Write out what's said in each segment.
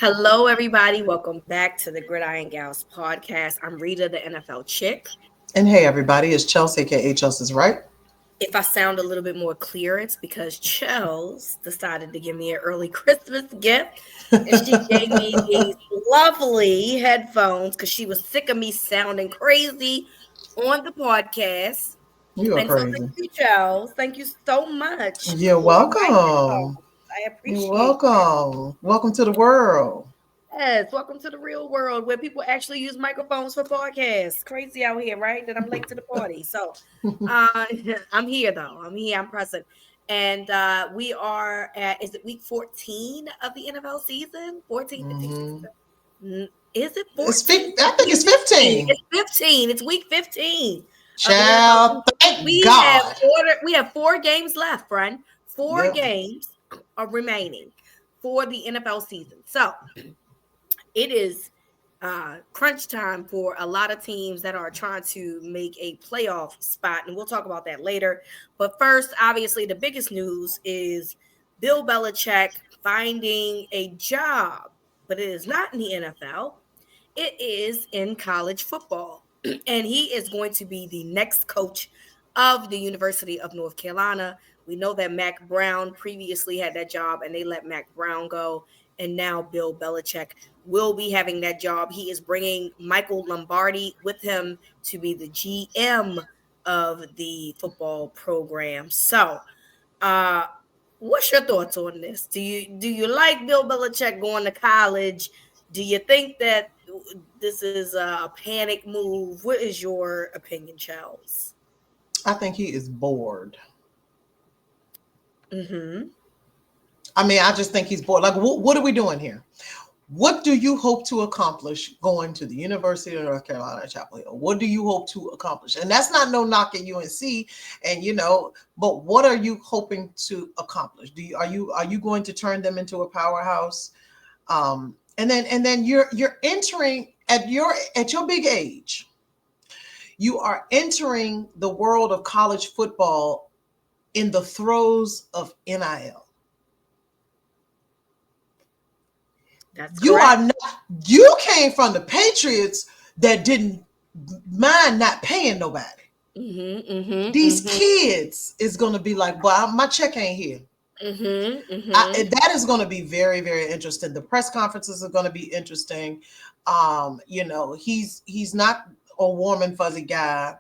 Hello, everybody. Welcome back to the Gridiron Gals podcast. I'm Reeta, the NFL chick. And hey, everybody, it's Chels, aka Chels is right. If I sound a little bit more clear, it's because Chels decided to give me an early Christmas gift. And she gave me these lovely headphones because she was sick of me sounding crazy on the podcast. You are And so thank crazy. you, Chels. Thank you so much You're for my welcome. headphones. I You're appreciate that. welcome. Welcome to the world. Yes, welcome to the real world where people actually use microphones for podcasts. Crazy out here, right? That I'm late to the party. So uh I'm here though. I'm here, I'm present. And we are at is it week 14 of the NFL season? 14, 15, hmm 16. Is it It's 14? I think it's 15. It's 15. It's week 15 of the NFL Child, season. thank God. We have 4 games left, friend. Four Yep. games are remaining for the NFL season. So it is crunch time for a lot of teams that are trying to make a playoff spot, and we'll talk about that later. But first, obviously, the biggest news is Bill Belichick finding a job, but it is not in the NFL. It is in college football, and he is going to be the next coach of the University of North Carolina. We know that Mac Brown previously had that job, and they let Mac Brown go, and now Bill Belichick will be having that job. He is bringing Michael Lombardi with him to be the GM of the football program. So, uh, what's your thoughts on this? Do you like Bill Belichick going to college? Do you think that this is a panic move? What is your opinion, Chels? I think he is bored. Mm-hmm. I mean, I just think he's bored. Like, what are we doing here? What do you hope to accomplish going to the University of North Carolina at Chapel Hill? What do you hope to accomplish? And that's not no knock at UNC, and but what are you hoping to accomplish? Are you going to turn them into a powerhouse? And then you're entering at your big age. You are entering the world of college football in the throes of NIL. That's You are correct. not. You came from the Patriots that didn't mind not paying nobody. Mm-hmm. Mm-hmm. These Mm-hmm. kids is going to be like, "Well, my check ain't here." Mm-hmm. Mm-hmm. That is going to be very, very interesting. The press conferences are going to be interesting. He's not a warm and fuzzy guy.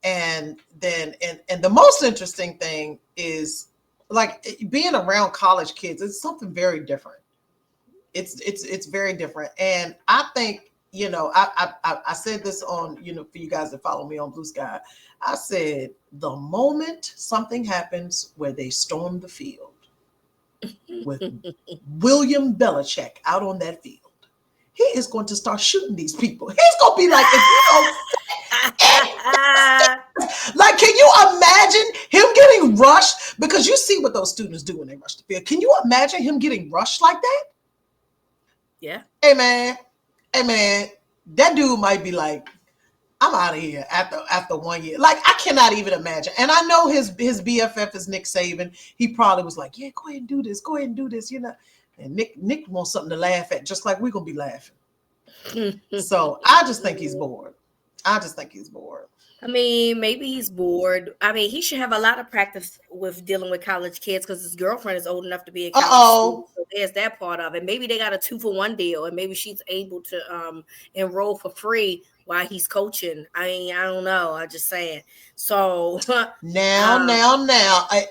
And the most interesting thing is like being around college kids. It's something very different. It's very different. And I think, I said this on, for you guys that follow me on Blue Sky. I said the moment something happens where they storm the field with William Belichick out on that field, he is going to start shooting these people. He's going to be like, if you don't like, can you imagine him getting rushed? Because you see what those students do when they rush the field. Can you imagine him getting rushed like that? Yeah. Hey man, that dude might be like, I'm out of here after 1 year. Like, I cannot even imagine. And I know his BFF is Nick Saban. He probably was like, yeah, go ahead and do this. Go ahead and do this, And Nick wants something to laugh at, just like we're gonna be laughing. So I just think he's bored. I mean, maybe he's bored. I mean, he should have a lot of practice with dealing with college kids because his girlfriend is old enough to be a college student. Uh-oh. So there's that part of it. Maybe they got a 2-for-1 deal, and maybe she's able to enroll for free while he's coaching. I mean, I don't know. I'm just saying. So Now,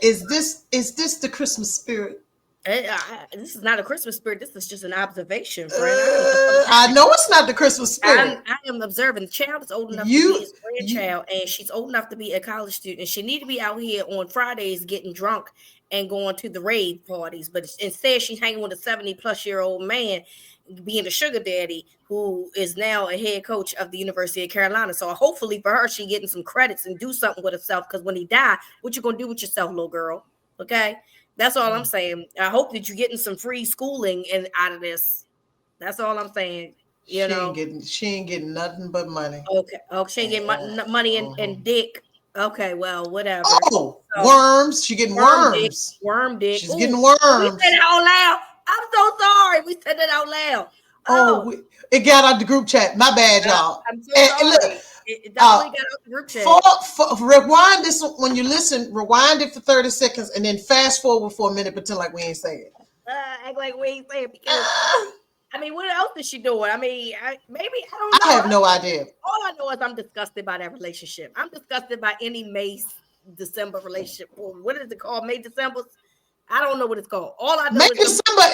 is this the Christmas spirit? this is not a Christmas spirit. This is just an observation, friend. I am I know it's not the Christmas spirit. I am observing. The child is old enough to be You, his you grandchild, and she's old enough to be a college student. She need to be out here on Fridays getting drunk and going to the rave parties. But instead, she's hanging with a 70-plus-year-old man, being a sugar daddy, who is now a head coach of the University of Carolina. So hopefully for her, she getting some credits and do something with herself. Because when he die, what you gonna do with yourself, little girl? Okay, that's all I'm saying. I hope that you're getting some free schooling and out of this. That's all I'm saying. You know. she ain't getting nothing but money. Okay. Oh, she ain't getting money and dick. Okay, well, whatever. Oh, So, worms. She getting worms. worm dick. She's Ooh, getting we said worms. it out loud. I'm so sorry. We said it out out loud. Oh, Oh, it got out the group chat. My bad, y'all. I'm so And look, sorry. It definitely got out the group chat. rewind this when you listen. Rewind it for 30 seconds, and then fast forward for a minute. Pretend like we ain't say it. Act like we ain't saying because I mean, what else is she doing? I mean, maybe I don't I know. have no idea. All I know is I'm disgusted by that relationship. I'm disgusted by any May December relationship. Or what is it called? May December? I don't know what it's called. All I know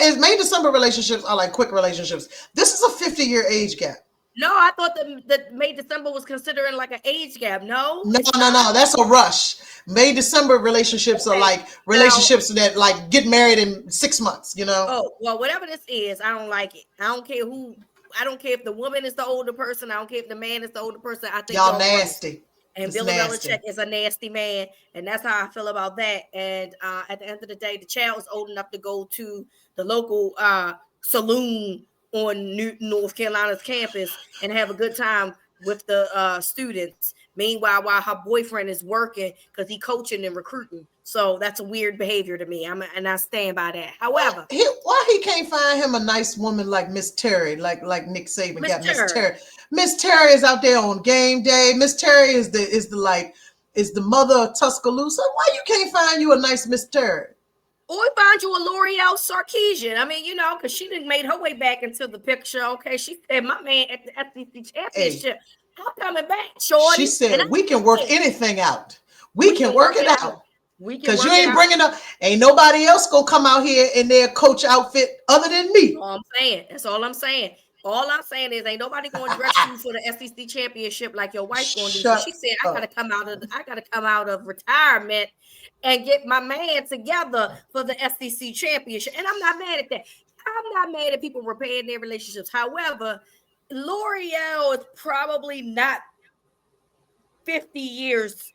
is May December relationships are like quick relationships. This is a 50-year age gap. no. I thought that May December was considering like an age gap. No, No, it's no, not. no. That's a rush. May December relationships are Okay. like Now, relationships that like get married in 6 months. oh well, whatever this is, I don't like it. I don't care who. I don't care if the woman is the older person. I don't care if the man is the older person. I think Y'all y'all grown. nasty. And It's Bill Belichick nasty. is a nasty man, and that's how I feel about that. And at the end of the day, the child is old enough to go to the local saloon on North Carolina's campus and have a good time with the students. Meanwhile, while her boyfriend is working because he coaching and recruiting, so that's a weird behavior to me. And I stand by that. However, Why he can't find him a nice woman like Miss Terry, like Nick Saban got Miss Mr. Terry. Miss Terry is out there on game day. Miss Terry is the mother of Tuscaloosa. Why you can't find you a nice Miss Terry? Or we find you a L'Oreal Sarkeesian. I mean, because she didn't made her way back into the picture. Okay, she said, "My man at the SEC Hey, championship, I'm coming back, she shorty." And I said we can work said, anything out. We "We can can work work it it out. out. We can Cause you work it ain't out." bringing up, ain't nobody else gonna come out here in their coach outfit other than me. All I'm saying. That's all I'm saying. All I'm saying is, ain't nobody going to dress you for the SEC championship like your wife going to do. So Shut she said, up. I gotta come out of retirement and get my man together for the SEC championship." And I'm not mad at that. I'm not mad at people repairing their relationships. However, L'Oreal is probably not 50 years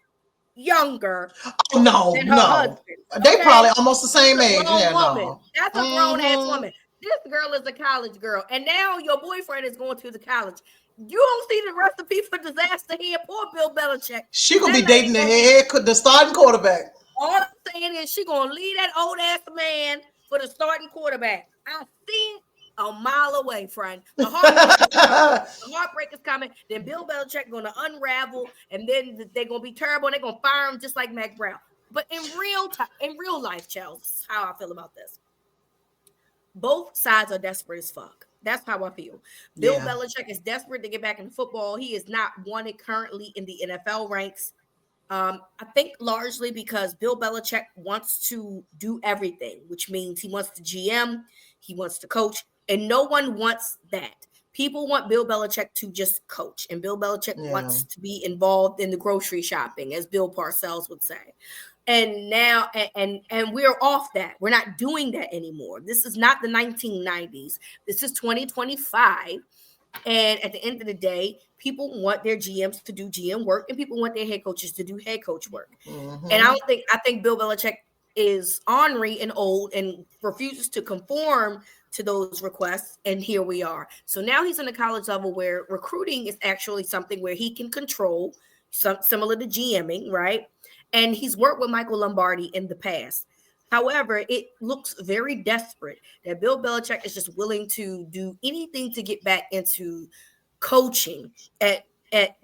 younger Oh, no, than her no. husband. They Okay. probably almost the That's same a age. grown Yeah, woman. no. That's a grown ass Mm-hmm. woman. This girl is a college girl. And now your boyfriend is going to the college. You don't see the recipe for disaster here. Poor Bill Belichick. She gonna That be lady dating gonna be the starting quarterback. all I'm saying is she gonna leave that old ass man for the starting quarterback. I see a mile away, friend. The heartbreak is coming. The heartbreak is coming. Then Bill Belichick gonna unravel, and then they're gonna be terrible. And they're gonna fire him just like Mac Brown. But in real life, Chels, this is how I feel about this. Both sides are desperate as fuck. That's how I feel. Bill Yeah. Belichick is desperate to get back in football. He is not wanted currently in the NFL ranks. I think largely because Bill Belichick wants to do everything, which means he wants to GM, he wants to coach, and no one wants that. People want Bill Belichick to just coach, and Bill Belichick Yeah. wants to be involved in the grocery shopping, as Bill Parcells would say. And now, and we're off that. We're not doing that anymore. This is not the 1990s. This is 2025. And at the end of the day, people want their GMs to do GM work, and people want their head coaches to do head coach work. And Mm-hmm. I think Bill Belichick is ornery and old and refuses to conform to those requests. And here we are. So now he's in a college level where recruiting is actually something where he can control, similar to GMing, right? And he's worked with Michael Lombardi in the past. However, it looks very desperate that Bill Belichick is just willing to do anything to get back into coaching at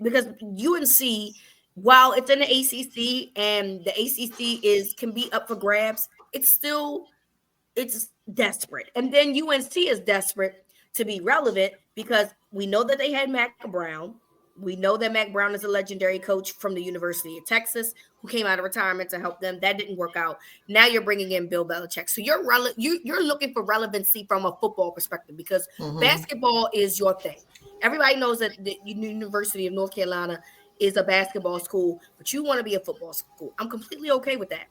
because UNC, while it's in the ACC and the ACC can be up for grabs, it's desperate. And then UNC is desperate to be relevant because we know that they had Mac Brown. We know that Mac Brown is a legendary coach from the University of Texas who came out of retirement to help them. That didn't work out. Now you're bringing in Bill Belichick. So you're looking for relevancy from a football perspective because Mm-hmm. basketball is your thing. Everybody knows that the University of North Carolina is a basketball school, but you want to be a football school. I'm completely okay with that.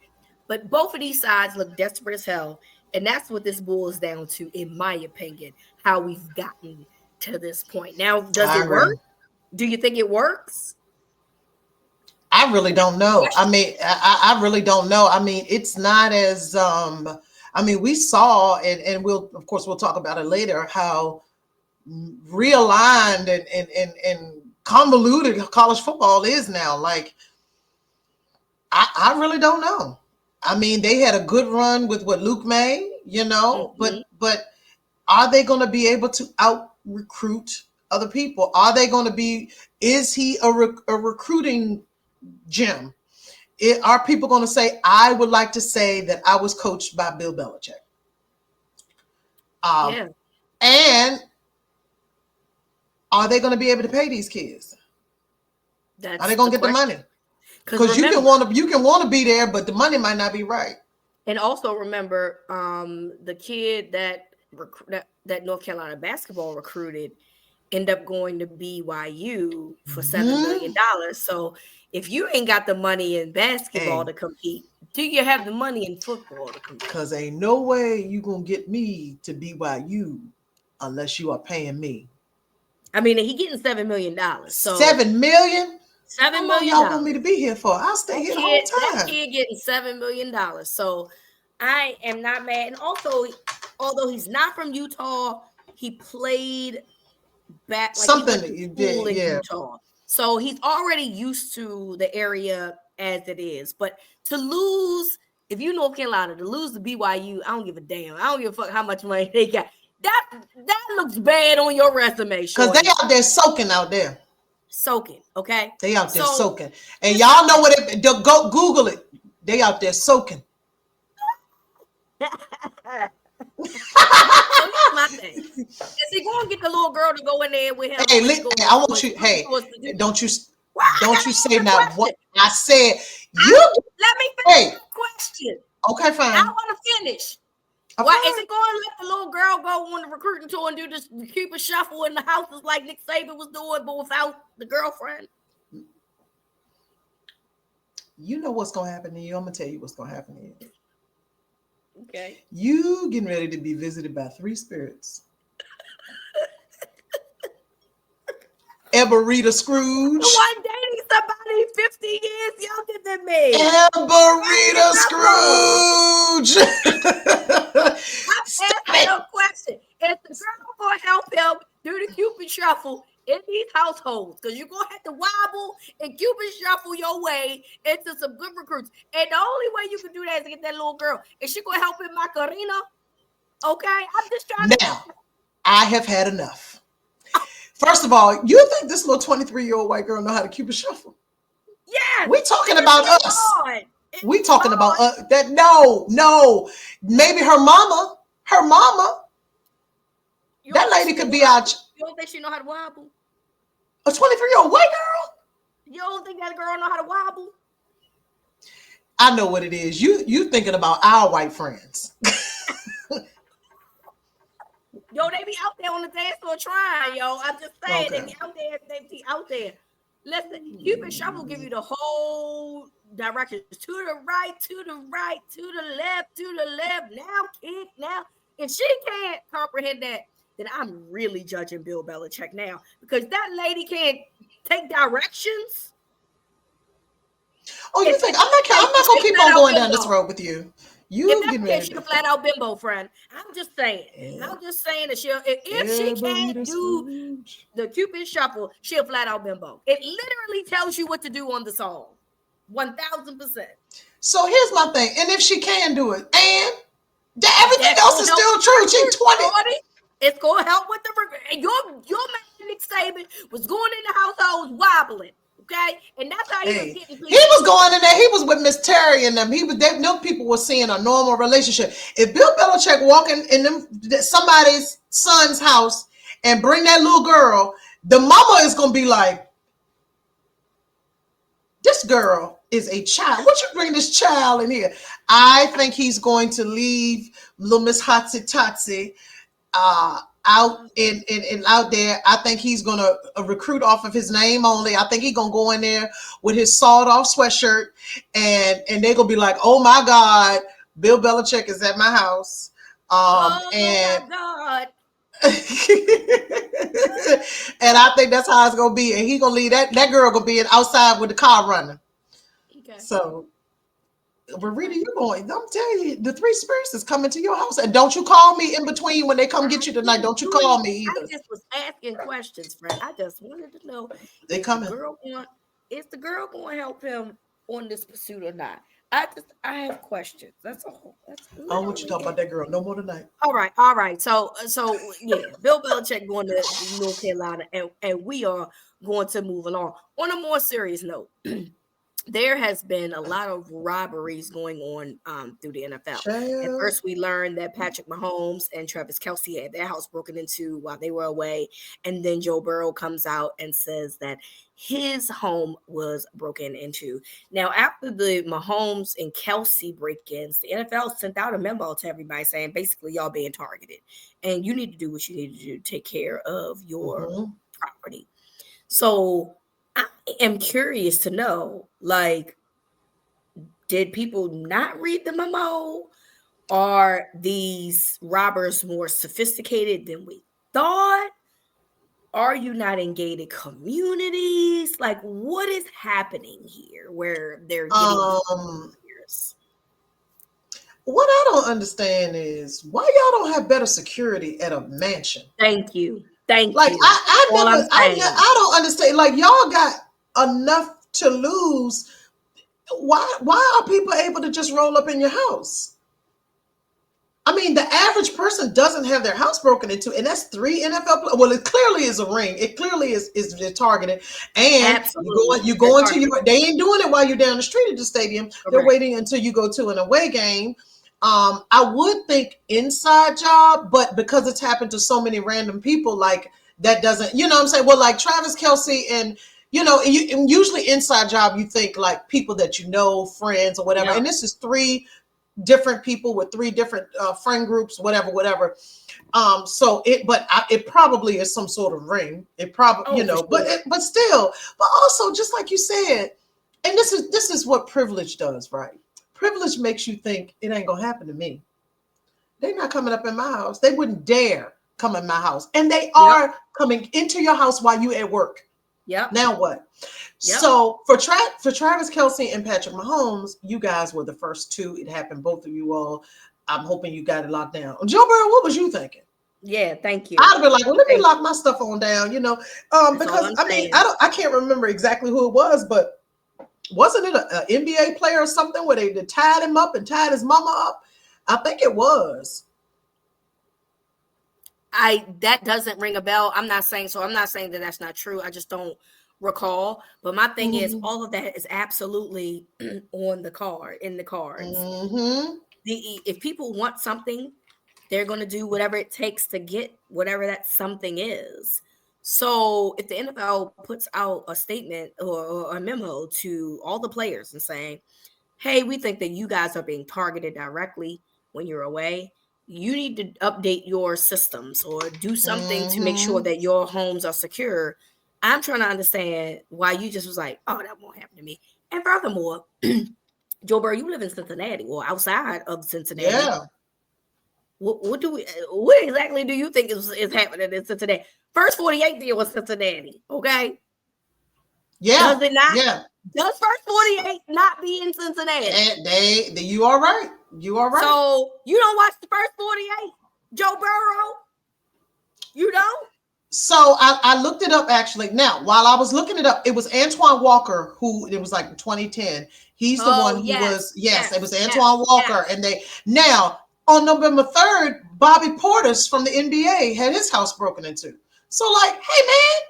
But both of these sides look desperate as hell. And that's what this boils down to, in my opinion, how we've gotten to this point. Now, does I it work? agree. Do you think it works? I really That's don't the know. I question. mean, I really don't know. I mean, it's not as I mean, we saw and we'll of course we'll talk about it later how realigned and convoluted college football is now. Like I really don't know. I mean, they had a good run with what Luke May, Mhm. but Are they going to be able to out recruit other people? Are they going to be? Is he a recruiting gem? Are people going to say, I would like to say that I was coached by Bill Belichick? Yeah. And are they going to be able to pay these kids? That's Are they going to get the money? Because you can want to be there, but the money might not be right. And also remember, the kid that North Carolina basketball recruited end up going to BYU for $7 million. So if you ain't got the money in basketball to compete, do you have the money in football to compete? Because ain't no way you gonna get me to BYU unless you are paying me. I mean, he getting $7 million. So $7 million? $7 million. How long y'all want me to be here for? I'll stay here the whole time. That kid getting $7 million. So I am not mad. And also, although he's not from Utah, he played back like something he went to school in Utah. So he's already used to the area as it is. But to lose, if you North Carolina, to lose to BYU, I don't give a damn. I don't give a fuck how much money they got. That looks bad on your resume. Because they out there soaking out there. Soaking, okay? They out there soaking. And y'all know what it, go Google it. They out there soaking. So here's my thing. Is he going to get the little girl to go in there with him? Hey, I want you. Hey, don't you say now what I said? Let me finish the question. Okay, fine. I want to finish. Why is he going to let the little girl go on the recruiting tour and do this Cupid shuffle in the houses like Nick Saban was doing, but without the girlfriend? You know what's going to happen to you. I'm going to tell you what's going to happen to you. Okay. You getting ready to be visited by 3 spirits. Ebereeta Scrooge. The one dating somebody 50 years younger than me. Ebereeta Scrooge. I'm asking a question. Is the girl going to help him do the Cupid shuffle in these households? Because you're going to have to wobble and Cupid shuffle your way into some good recruits. And the only way you can do that is to get that little girl. Is she going to help in Macarena? Okay? I'm just trying now, I have had enough. First of all, you think this little 23-year-old white girl know how to Cupid shuffle? Yeah. We talking about us. We talking about us. That no. Maybe her mama. That lady could be out. You don't think she know how to wobble? A 23-year-old white girl? You don't think that girl know how to wobble? I know what it is. You thinking about our white friends. Yo, they be out there on the dance floor trying, yo. I'm just saying, they be out there. Listen, Cupid shuffle give you the whole direction. To the right, to the right, to the left, now kick, now. If she can't comprehend that, then I'm really judging Bill Belichick now. Because that lady can't take directions. Oh, you think I'm not gonna keep on going down this road with you. You getting ready. She's a flat out bimbo, friend. I'm just saying that if she can't do the Cupid shuffle, she'll flat out bimbo. It literally tells you what to do on the song. 1000%. So here's my thing. And if she can do it, and everything else is still true. She's 20. It's gonna help with the your man Nick Saban was going in the households wobbling. Okay, and that's how he was getting people. He was going in there. He was with Miss Terry and them. No people were seeing a normal relationship. If Bill Belichick walking in somebody's son's house and bring that little girl, the mama is gonna be like, "This girl is a child. What you bring this child in here?" I think he's going to leave little Miss Hotsy Totsy out out there. I think he's gonna recruit off of his name only. I think he's gonna go in there with his sawed-off sweatshirt, and they're gonna be like, "Oh my God, Bill Belichick is at my house." My God. And I think that's how it's gonna be. And he's gonna leave that girl gonna be outside with the car running. Okay. So. But Reeta, you're going. I'm telling you, the 3 spirits is coming to your house, and don't you call me in between when they come get you tonight. Don't you call me either. I just was asking questions, friend. I just wanted to know they coming. Is the girl going to help him on this pursuit or not? I have questions. That's all. That's I don't want you to literally talk about it. that girl no more tonight. All right. So yeah, Bill Belichick going to North Carolina, and we are going to move along. On a more serious note, there has been a lot of robberies going on through the NFL. At Child. first, we learned that Patrick Mahomes and Travis Kelce had their house broken into while they were away. And then Joe Burrow comes out and says that his home was broken into. Now, after the Mahomes and Kelce break ins, the NFL sent out a memo to everybody saying basically, y'all being targeted. And you need to do what you need to do to take care of your Mm-hmm. property. So, I am curious to know, like, did people not read the memo? Are these robbers more sophisticated than we thought? Are you not in gated communities? Like, what is happening here where they're getting these Um, years? what I don't understand is why y'all don't have better security at a mansion. Thank you. Thank Like you. All I'm saying. I don't understand. Like y'all got enough to lose. Why are people able to just roll up in your house? I mean, the average person doesn't have their house broken into, and that's three NFL players. Well, it clearly is a ring. It clearly is they're targeted. And Absolutely. you They're go into targeted. your. They ain't doing it while you're down the street at the stadium. They're Correct. waiting until you go to an away game. I would think inside job, but because it's happened to so many random people, like that doesn't. You know what I'm saying? Well, like Travis Kelce and. And usually inside job, you think like people that you know, friends or whatever. Yep. And this is three different people with three different friend groups, whatever. It probably is some sort of ring. It probably, Oh, for sure. but still, but also just like you said, and this is what privilege does, right? Privilege makes you think it ain't gonna happen to me. They're not coming up in my house. They wouldn't dare come in my house, and they Yep. are coming into your house while you at work. Yep. Now what? Yep. So for Travis Kelce and Patrick Mahomes, you guys were the first two. It happened, both of you all. I'm hoping you got it locked down. Joe Burrow, what was you thinking? Yeah. Thank you. I'd have been like, well, let me Thank lock you. my stuff on down, That's all because I'm I mean, saying. I can't remember exactly who it was, but wasn't it an NBA player or something where they tied him up and tied his mama up? I think it was. That doesn't ring a bell. I'm not saying so. I'm not saying that that's not true. I just don't recall. But my thing is, Mm-hmm. all of that is absolutely on the card, in the cards. Mm-hmm. If people want something, they're going to do whatever it takes to get whatever that something is. So if the NFL puts out a statement or a memo to all the players and saying, hey, we think that you guys are being targeted directly when you're away. You need to update your systems or do something to make sure Mm-hmm. that your homes are secure. I'm trying to understand why you just was like, oh, that won't happen to me. And furthermore, Joe Burrow, you live in Cincinnati or outside of Cincinnati. Yeah. What exactly do you think is happening in Cincinnati? First 48 deal was Cincinnati, okay? Yeah. Does it not? Yeah. Does first 48 not be in Cincinnati? And you are right. You are right. So you don't watch the first 48, Joe Burrow? You don't? So I looked it up actually. Now, while I was looking it up, it was Antoine Walker who it was like 2010. He's the Oh, one who yes, was, yes, it yes, was yes, Antoine Walker. yes. And they now on November 3rd, Bobby Portis from the NBA had his house broken into. So, like, hey man,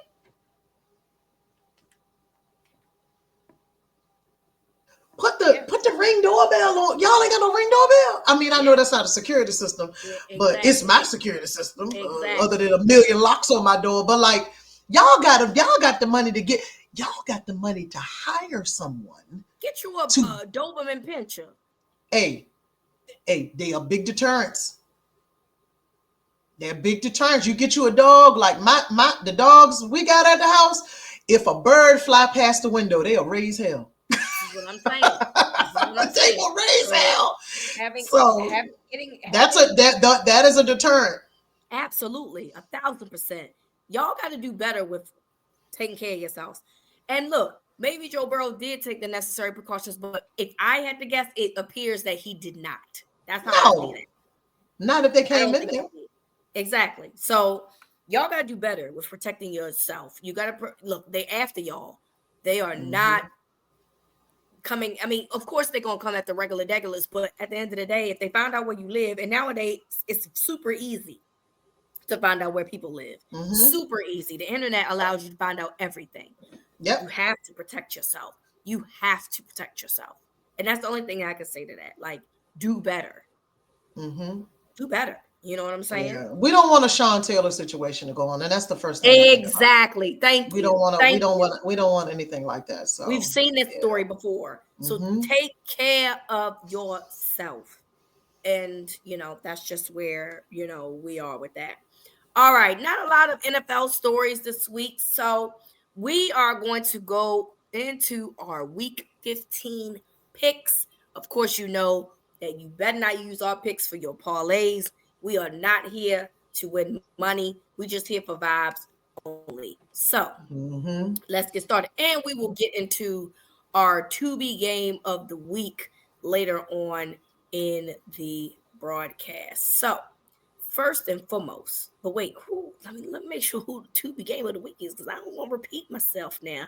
Yeah, put the ring doorbell on. Y'all ain't got no ring doorbell. I mean, I know yeah, that's not a security system, yeah, but it's exactly. my security system. Other Exactly. than a million locks on my door, but like y'all got the money to get. Y'all got the money to hire someone Get you a to. Doberman pincher. Hey, they are big deterrents. They're big deterrents. You get you a dog like the dogs we got at the house. If a bird fly past the window, they'll raise hell. This is what I'm saying. This is what I'm They saying. will raise So hell. having So having getting that's having that is a deterrent. absolutely 1,000%. Y'all got to do better with taking care of yourselves. And look, maybe Joe Burrow did take the necessary precautions, but if I had to guess, it appears that he did not. That's how I see No, that. not if they I came don't in think he there. did. Exactly. So y'all got to do better with protecting yourself. You got to look. They after y'all. They are not. Mhm. coming. I mean, of course they're gonna come at the regulars, but at the end of the day, if they find out where you live, and nowadays it's super easy to find out where people live. Super easy. The internet allows you to find out everything. Yep. You have to protect yourself. You have to protect yourself. And that's the only thing I can say to that. Like, do better. Do better. You know what I'm saying? Yeah. We don't want a Sean Taylor situation to go on, and that's the first thing. Exactly. Thank you. We don't want anything like that. So we've seen this story before. So take care of yourself. And that's just where we are with that. All right, not a lot of NFL stories this week, so we are going to go into our week 15 picks. Of course, you know that you better not use our picks for your parlays. We are not here to win money. We just here for vibes only. So let's get started, and we will get into our to-be game of the week later on in the broadcast. So first and foremost, but wait, let me make sure who the to-be game of the week is, because I don't want to repeat myself now.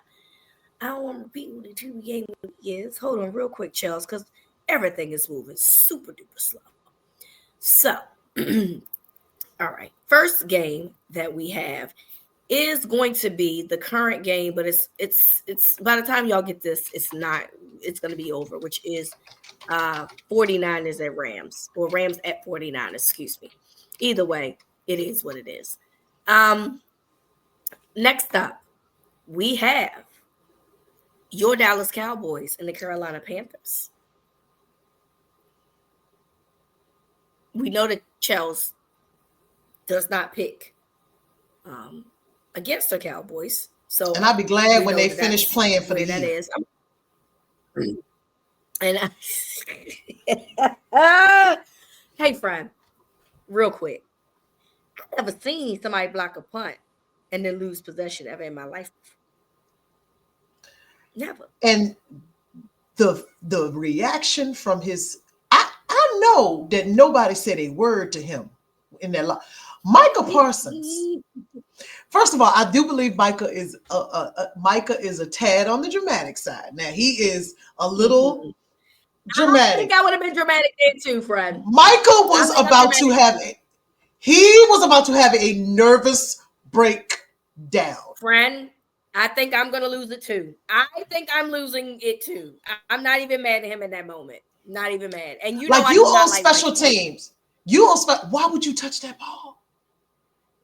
I don't want to repeat who the to-be game of the week is. Hold on real quick, Chels, because everything is moving super duper slow. So, all right, first game that we have is going to be the current game, but it's by the time y'all get this, it's going to be over, which is 49ers at Rams, or Rams at 49, excuse me. Either way, it is what it is. Next up, we have your Dallas Cowboys and the Carolina Panthers. We know that Chels does not pick against the Cowboys. So, and I'll be glad when they finish playing for the that year. is. And hey, friend, real quick. I've never seen somebody block a punt and then lose possession ever in my life. Never. And the reaction from I know that nobody said a word to him in their life. Micah Parsons. First of all, I do believe Micah is a tad on the dramatic side. Now he is a little dramatic. I think I would have been dramatic then too, friend. Micah was about to have a nervous breakdown. Friend, I think I'm going to lose it too. I think I'm losing it too. I'm not even mad at him in that moment. Not even mad. And you know, like you on special teams. Why would you touch that ball?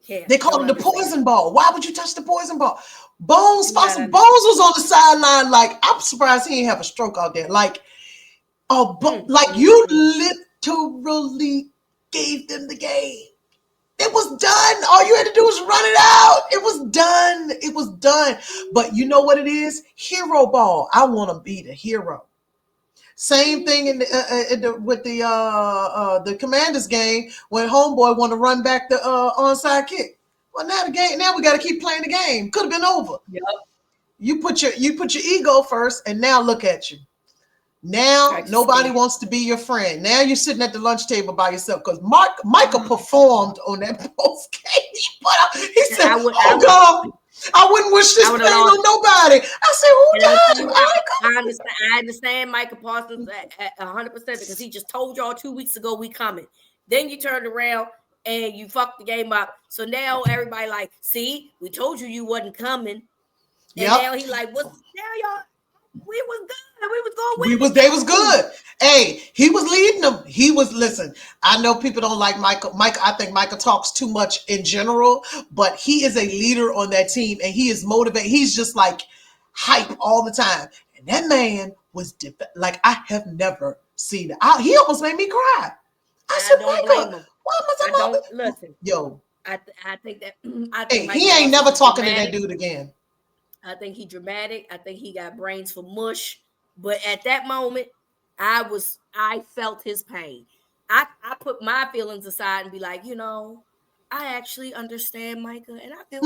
Yeah, they call it the poison ball. Why would you touch the poison ball? Bones was on the sideline. Like, I'm surprised he didn't have a stroke out there. Like, you literally gave them the game. It was done. All you had to do was run it out. It was done. It was done. But you know what it is? Hero ball. I want to be the hero. Same thing with the Commanders game when homeboy want to run back the onside kick. Well, now we got to keep playing the game. Could have been over. Yep. You put your ego first, and now look at you. Now nobody wants to be your friend. Now you're sitting at the lunch table by yourself because Micah performed on that post game. He said, "Oh God, I wouldn't wish this pain on nobody." I said, "Who died?" I understand Micah Parsons at 100% because he just told y'all 2 weeks ago we coming. Then you turned around and you fucked the game up. So now everybody like, see, we told you wasn't coming. And now he like, what's now y'all? We was good. We was going with They was good. Hey, he was leading them. Listen, I know people don't like Micah. I think Micah talks too much in general, but he is a leader on that team and he is motivated. He's just like hype all the time. And that man was like, I have never seen it. He almost made me cry. I said, Micah, why must I listen? Yo. I think that he ain't never talking to that dude again. I think he dramatic. I think he got brains for mush. But at that moment, I felt his pain. I put my feelings aside and be like, I actually understand Micah, and I feel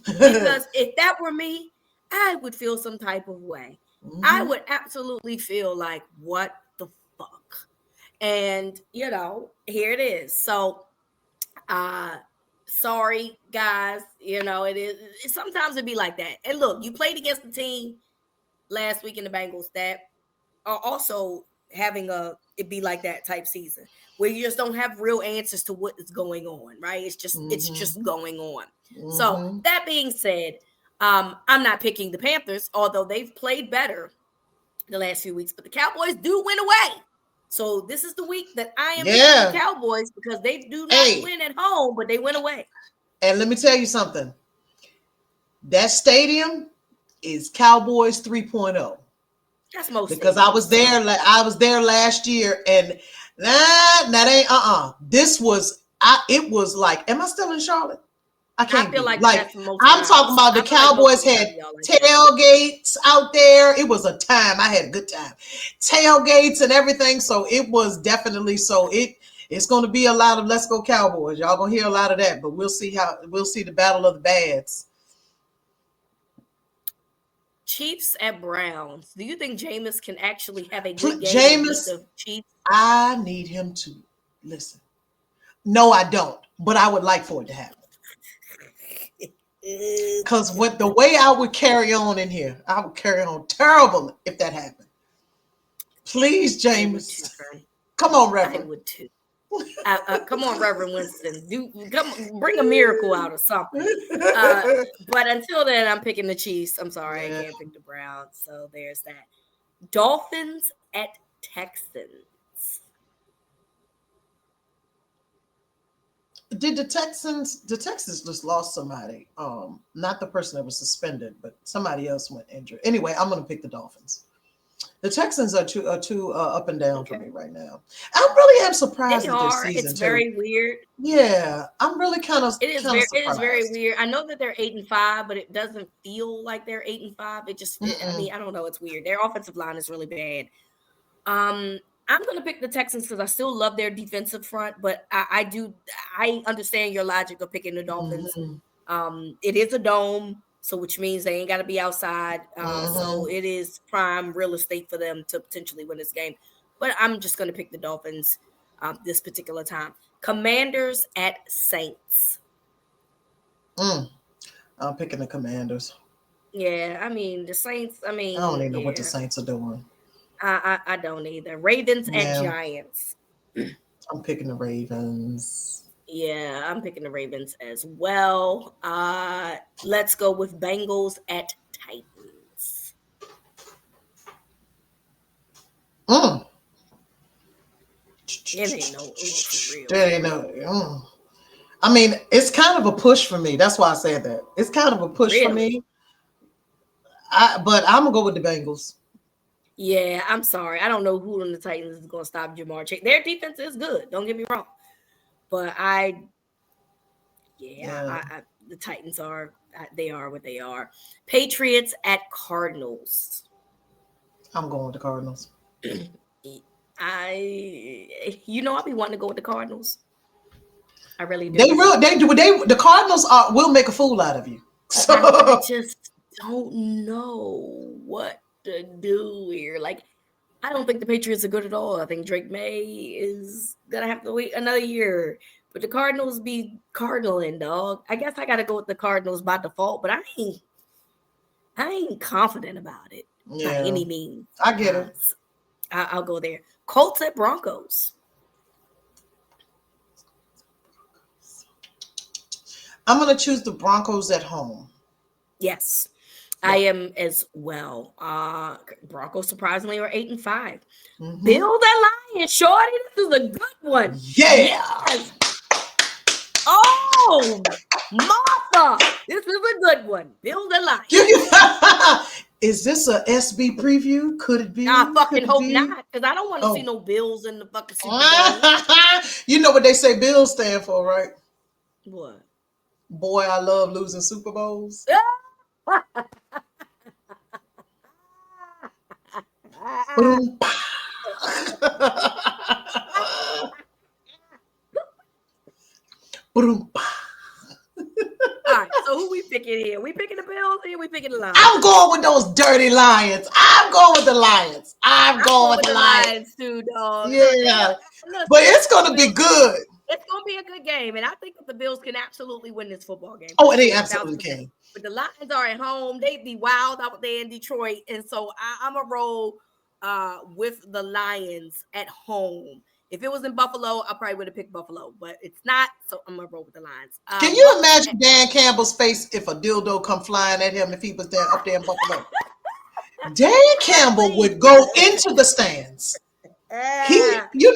because if that were me, I would feel some type of way. Mm-hmm. I would absolutely feel like, what the fuck? And here it is. So, sorry guys, it is. Sometimes it be like that. And look, you played against the team last week in the Bengals that are also having it be like that type season where you just don't have real answers to what is going on, right? It's just going on. So that being said, I'm not picking the Panthers, although they've played better the last few weeks, but the Cowboys do win away. So this is the week that I am picking the Cowboys because they do not win at home, but they win away. And let me tell you something. That stadium is Cowboys 3.0. That's most because I was there last year, and that ain't This was it was like, am I still in Charlotte? I can't feel be. like that's most I'm times. talking about the Cowboys had tailgates out there. It was a time. I had a good time. Tailgates and everything. So it was definitely it's going to be a lot of let's go Cowboys. Y'all going to hear a lot of that, but we'll see the battle of the bads. Chiefs at Browns. Do you think Jameis can actually have a good game with the Chiefs? I need him to listen. No, I don't, but I would like for it to happen. Because with the way I would carry on in here, I would carry on terrible if that happened. Please, Jameis. Come on, Reverend. I would too. Come on, Reverend Winston. Bring a miracle out or something. But until then, I'm picking the Chiefs. I'm sorry, I can't pick the Browns. So there's that. Dolphins at Texans. Did the Texans just lost somebody? Not the person that was suspended, but somebody else went injured. Anyway, I'm going to pick the Dolphins. The Texans are too up and down for me right now. I really am surprised at this season. It's very weird. Yeah, I'm really kind of. It is very weird. I know that they're 8-5, but it doesn't feel like they're 8-5. It just, I don't know. It's weird. Their offensive line is really bad. I'm going to pick the Texans because I still love their defensive front, but I understand your logic of picking the Dolphins. It is a dome, so which means they ain't got to be outside. So it is prime real estate for them to potentially win this game. But I'm just going to pick the Dolphins this particular time. Commanders at Saints. I'm picking the Commanders. Yeah, I mean, the Saints, I don't even know what the Saints are doing. I don't either. Ravens at Giants. I'm picking the Ravens. Yeah, I'm picking the Ravens as well. Let's go with Bengals at Titans. It ain't no. I mean, it's kind of a push for me. That's why I said that. It's kind of a push for me. But I'm gonna go with the Bengals. Yeah, I'm sorry. I don't know who on the Titans is going to stop Jamar Chase. Their defense is good. Don't get me wrong. But the Titans they are what they are. Patriots at Cardinals. I'm going with the Cardinals. I'll be wanting to go with the Cardinals. I really do. The Cardinals will make a fool out of you. So I just don't know what to do here. Like, I don't think the Patriots are good at all. I think Drake May is gonna have to wait another year. But the Cardinals be cardinaling, dog. I guess I gotta go with the Cardinals by default, but I ain't confident about it by any means. I get it. I'll go there. Colts at Broncos. I'm gonna choose the Broncos at home. Yes. I am as well. Broncos surprisingly are 8-5. Build that lion, shorty. This is a good one. Yes. Oh, Martha, this is a good one. Build a lion. Is this a SB preview? Could it be? I fucking hope not, because I don't want to see no Bills in the fucking Super Bowl. You know what they say Bills stand for, right? What? Boy, I love losing Super Bowls. All right, so who we picking here? We picking the Bills or we picking the Lions? I'm going with those dirty Lions. I'm going with the Lions. I'm going with the Lions too, dog. Yeah, but it's going to be good. It's gonna be a good game, and I think that the Bills can absolutely win this football game for Oh, they sure. absolutely 1,000%. can. But the Lions are at home; they be wild out there in Detroit, and so I'm a roll with the Lions at home. If it was in Buffalo, I probably would have picked Buffalo, but it's not, so I'm gonna roll with the Lions. Can you Bucks. imagine Dan Campbell's face if a dildo come flying at him if he was there up there in Buffalo? Dan Campbell Please. would go into the stands. He, he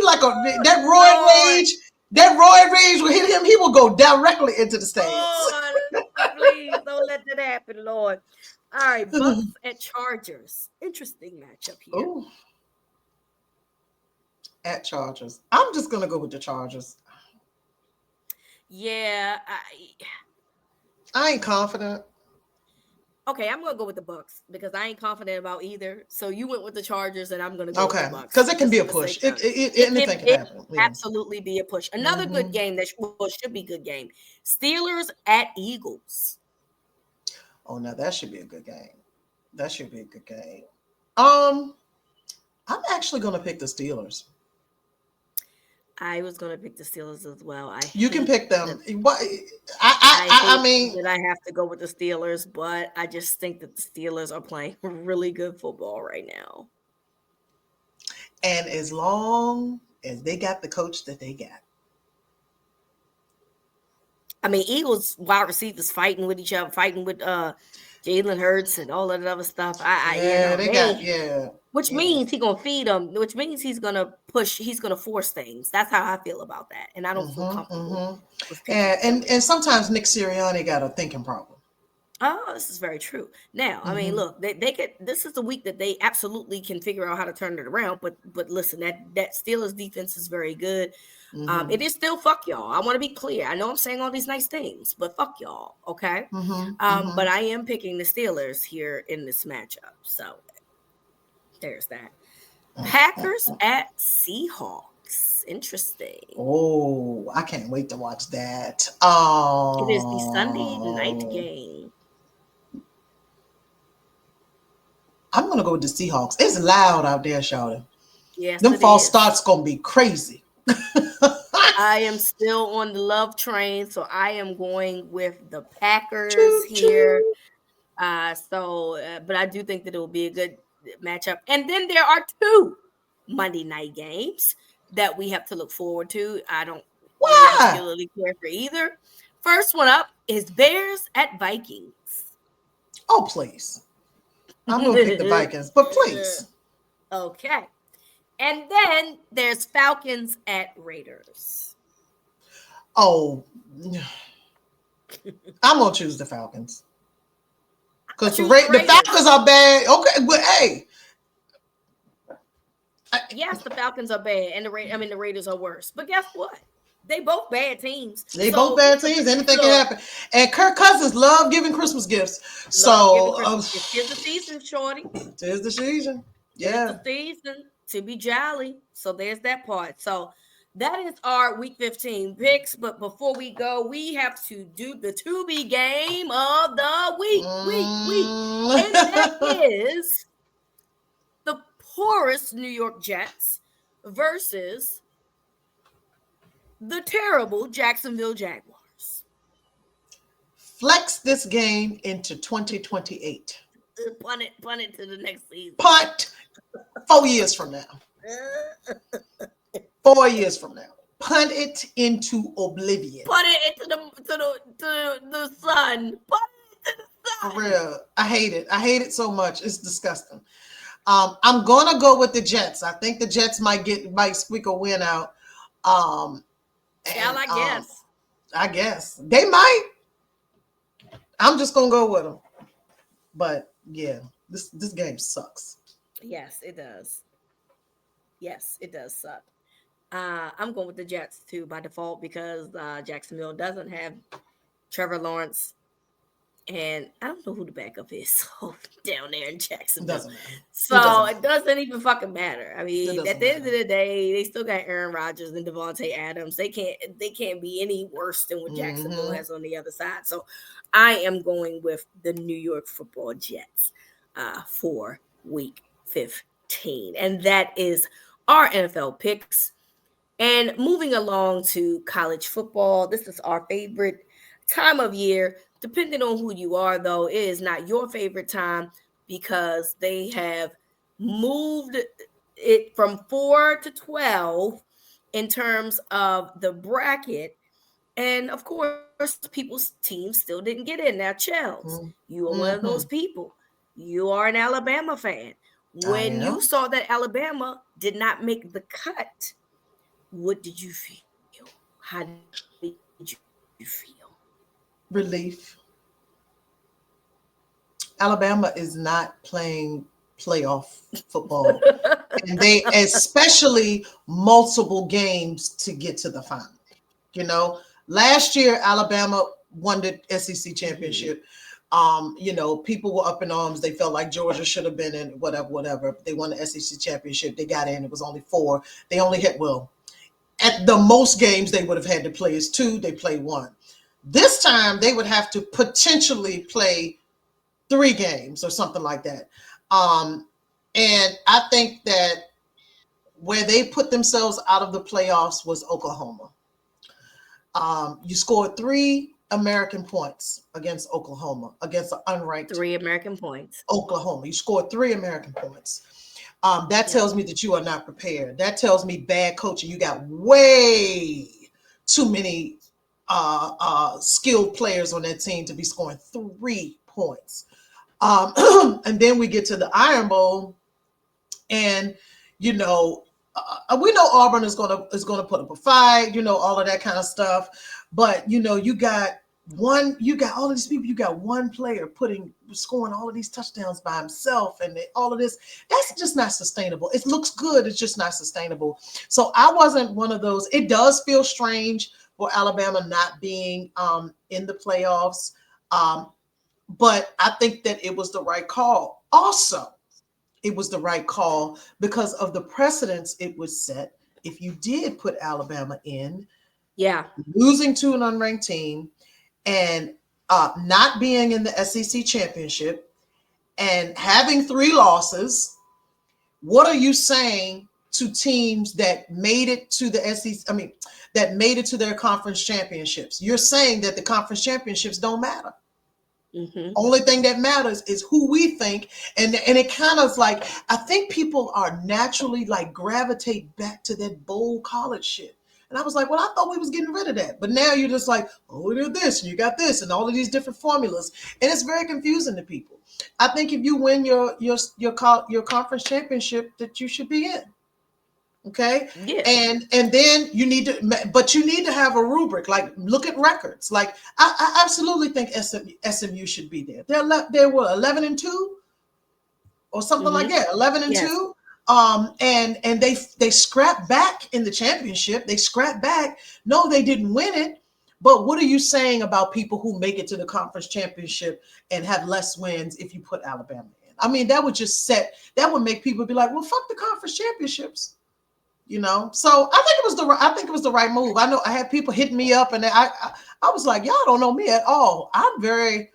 like that roid Lord. rage. That roid rage will hit him. He will go directly into the stands. Please don't let that happen, Lord. All right, Bucks at Chargers. Interesting matchup here. Ooh. At Chargers. I'm just gonna go with the Chargers. Yeah, I ain't confident. okay, I'm gonna go with the Bucks because I ain't confident about either. So you went with the Chargers, and I'm gonna go with the Okay, Bucks because it can just be for a the push. sake of Anything can happen. Yeah. absolutely be a push. Another good game that should be a good game. Steelers at Eagles. Oh, now that should be a good game. That should be a good game. I'm actually gonna pick the Steelers. I was gonna pick the Steelers as well. You can pick them. What? I I mean, that I have to go with the Steelers, but I just think that the Steelers are playing really good football right now. and as long as they got the coach that they got. I mean, Eagles wide receivers fighting with each other, fighting with Jalen Hurts and all of that other stuff. Which means he's gonna feed them, which means he's gonna push, he's gonna force things. That's how I feel about that, and I don't feel comfortable with and sometimes Nick Sirianni got a thinking problem. Oh, this is very true. Now, I mean, look, they could. This is the week that they absolutely can figure out how to turn it around. But listen, that Steelers defense is very good. It is still fuck y'all. I want to be clear. I know I'm saying all these nice things, but fuck y'all. Okay. But I am picking the Steelers here in this matchup. So there's that. Packers at Seahawks. Interesting. Oh, I can't wait to watch that. It is the Sunday night game. I'm gonna go with the Seahawks. It's loud out there, shouting. Yes, them false starts gonna be crazy. I am still on the love train, so I am going with the Packers here. But I do think that it will be a good matchup. And then there are two Monday night games that we have to look forward to. I don't particularly care for either. First one up is Bears at Vikings. Oh, please. I'm going to pick the Vikings, but please. Okay. And then there's Falcons at Raiders. Oh, I'm going to choose the Falcons. Because the Falcons are bad. Okay, but hey. Yes, the Falcons are bad, and the Raiders are worse. But guess what? They both bad teams. Both bad teams. Anything can happen. And Kirk Cousins love giving Christmas gifts. Tis the season, shorty. Tis the season. Yeah. Tis the season to be jolly. So there's that part. So that is our week 15 picks. But before we go, we have to do the to-be game of the week. And that is the poorest New York Jets versus the terrible Jacksonville Jaguars. Flex this game into 2028. Punt it to the next season. Punt 4 years from now. 4 years from now. Punt it into oblivion. Punt it into the sun. Punt it to the sun. For real. I hate it. I hate it so much. It's disgusting. I'm gonna go with the Jets. I think the Jets might squeak a win out. I guess they might. I'm just gonna go with them. But yeah, this game sucks. Yes, it does. Yes, it does suck. I'm going with the Jets too by default because Jacksonville doesn't have Trevor Lawrence. And I don't know who the backup is so down there in Jacksonville. It doesn't even fucking matter. I mean, at the end of the day, they still got Aaron Rodgers and Devontae Adams. They can't be any worse than what Jacksonville has on the other side. So I am going with the New York Football Jets for week 15. And that is our NFL picks. And moving along to college football, this is our favorite time of year. Depending on who you are, though, it is not your favorite time because they have moved it from 4 to 12 in terms of the bracket. And of course, people's teams still didn't get in. Now, Chels, you are one of those Mm-hmm. people. You are an Alabama fan. I When you am. saw that Alabama did not make the cut, what did you feel? How did you feel? Relief. Alabama is not playing playoff football, and they especially multiple games to get to the final. You know, last year Alabama won the SEC Mhm. championship. People were up in arms. They felt like Georgia should have been in, whatever, whatever. They won the SEC championship. They got in. It was only four. They only had, well, at the most games they would have had to play is two. They played one. This time they would have to potentially play three games or something like that. Um, and I think that where they put themselves out of the playoffs was Oklahoma. You scored three American points against Oklahoma, against an unranked 3 American points. Oklahoma. You scored three American points. That Yep. tells me that you are not prepared. That tells me bad coaching. You got way too many skilled players on that team to be scoring 3 points. And then we get to the Iron Bowl, and you know, we know Auburn is gonna put up a fight. You know, all of that kind of stuff. But you got all of these people. You got one player scoring all of these touchdowns by himself, and all of this. That's just not sustainable. It looks good. It's just not sustainable. So I wasn't one of those. It does feel strange for Alabama not being in the playoffs. Um, but I think that it was the right call. Also, it was the right call because of the precedence it would set if you did put Alabama in, Yeah. losing to an unranked team and not being in the SEC championship and having three losses. What are you saying to teams that made it to the SEC? I mean, that made it to their conference championships? You're saying that the conference championships don't matter. Hmm. Only thing that matters is who we think, and it kind of like, I think people are naturally like gravitate back to that bowl college shit. And I was like, well, I thought we was getting rid of that, but now you're just like, oh, you're this and you got this and all of these different formulas, and it's very confusing to people. I think if you win your conference championship, that you should be in. Okay. Yeah. And then you need to have a rubric. Like, look at records. Like, I absolutely think SMU should be there. They're what, 11-2 or something like Hmm. that. 11 and Yes. 2. And they scrapped back in the championship. They scrapped back. No, they didn't win it. But what are you saying about people who make it to the conference championship and have less wins if you put Alabama in? I mean, that would make people be like, well, fuck the conference championships. So I think it was the right move. I know I had people hitting me up, and I was like, y'all don't know me at all. I'm very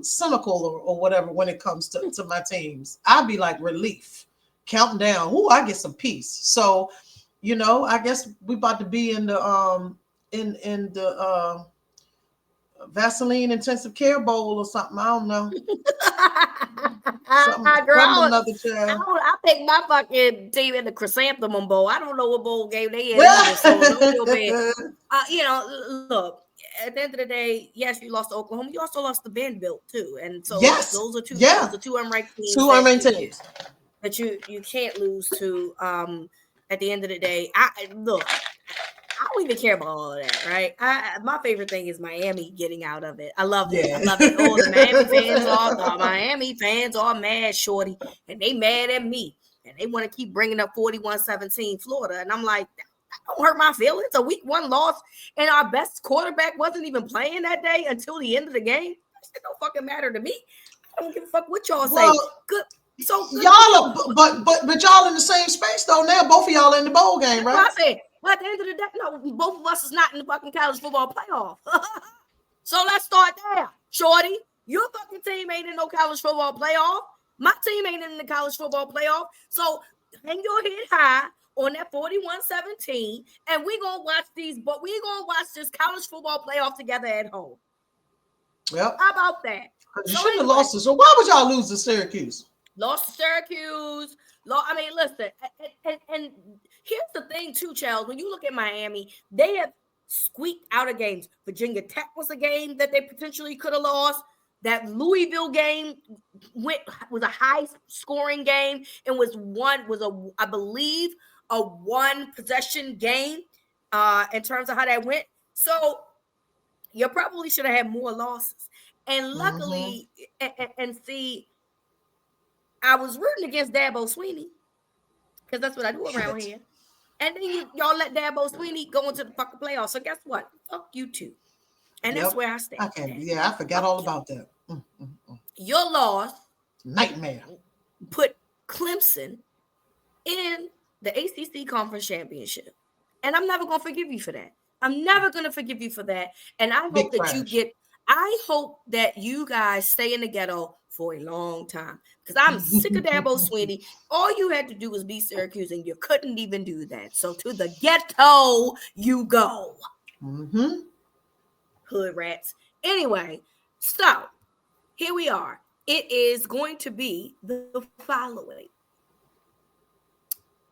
cynical or whatever when it comes to my teams. I'd be like, relief, counting down. Ooh, I get some peace. So I guess we about to be in the Vaseline intensive care bowl or something. I don't know. Girl, Something another child. I picked my fucking team in the chrysanthemum bowl. I don't know what bowl game they in either, so don't feel bad. Look, at the end of the day, yes, you lost to Oklahoma. You also lost to Vanderbilt too, and so Yes. those are two Yeah. unranked teams Two that unranked teams. you can't lose to. At the end of the day, I look. I don't even care about all of that, right? My favorite thing is Miami getting out of it. I love it. I Yeah. love it. Oh, the Miami fans are mad, shorty, and they mad at me, and they want to keep bringing up 41-17 Florida, and I'm like, that don't hurt my feelings. A week one loss, and our best quarterback wasn't even playing that day until the end of the game. That shit don't fucking matter to me. I don't give a fuck what y'all say. Well, Good, so good for y'all you. are, but y'all in the same space though. Now both of y'all in the bowl game, That's what right? I said. But at the end of the day, no, both of us is not in the fucking college football playoff. So let's start there. Shorty, your fucking team ain't in no college football playoff. My team ain't in the college football playoff. So hang your head high on that 41-17, and we're gonna watch this college football playoff together at home. Yep. How about that? You shouldn't have lost it. So why would y'all lose to Syracuse? Lost to Syracuse. I mean, listen, and here's the thing too, Chels. When you look at Miami, they have squeaked out of games. Virginia Tech was a game that they potentially could have lost. That Louisville game was a high scoring game and I believe a one possession game in terms of how that went. So you probably should have had more losses. And luckily, and see, I was rooting against Dabo Swinney because that's what I do around here. And then y'all let Dabo Swinney go into the fucking playoffs. So guess what? Fuck you too. And that's where I stand. I forgot all about that. Your loss, nightmare, put Clemson in the ACC Conference Championship. And I'm never going to forgive you for that. I'm never going to forgive you for that. And I hope that you guys stay in the ghetto for a long time because I'm sick of Dabo Swinney. All you had to do was beat Syracuse and you couldn't even do that. So to the ghetto you go. Hood rats. Anyway, so here we are. It is going to be the following.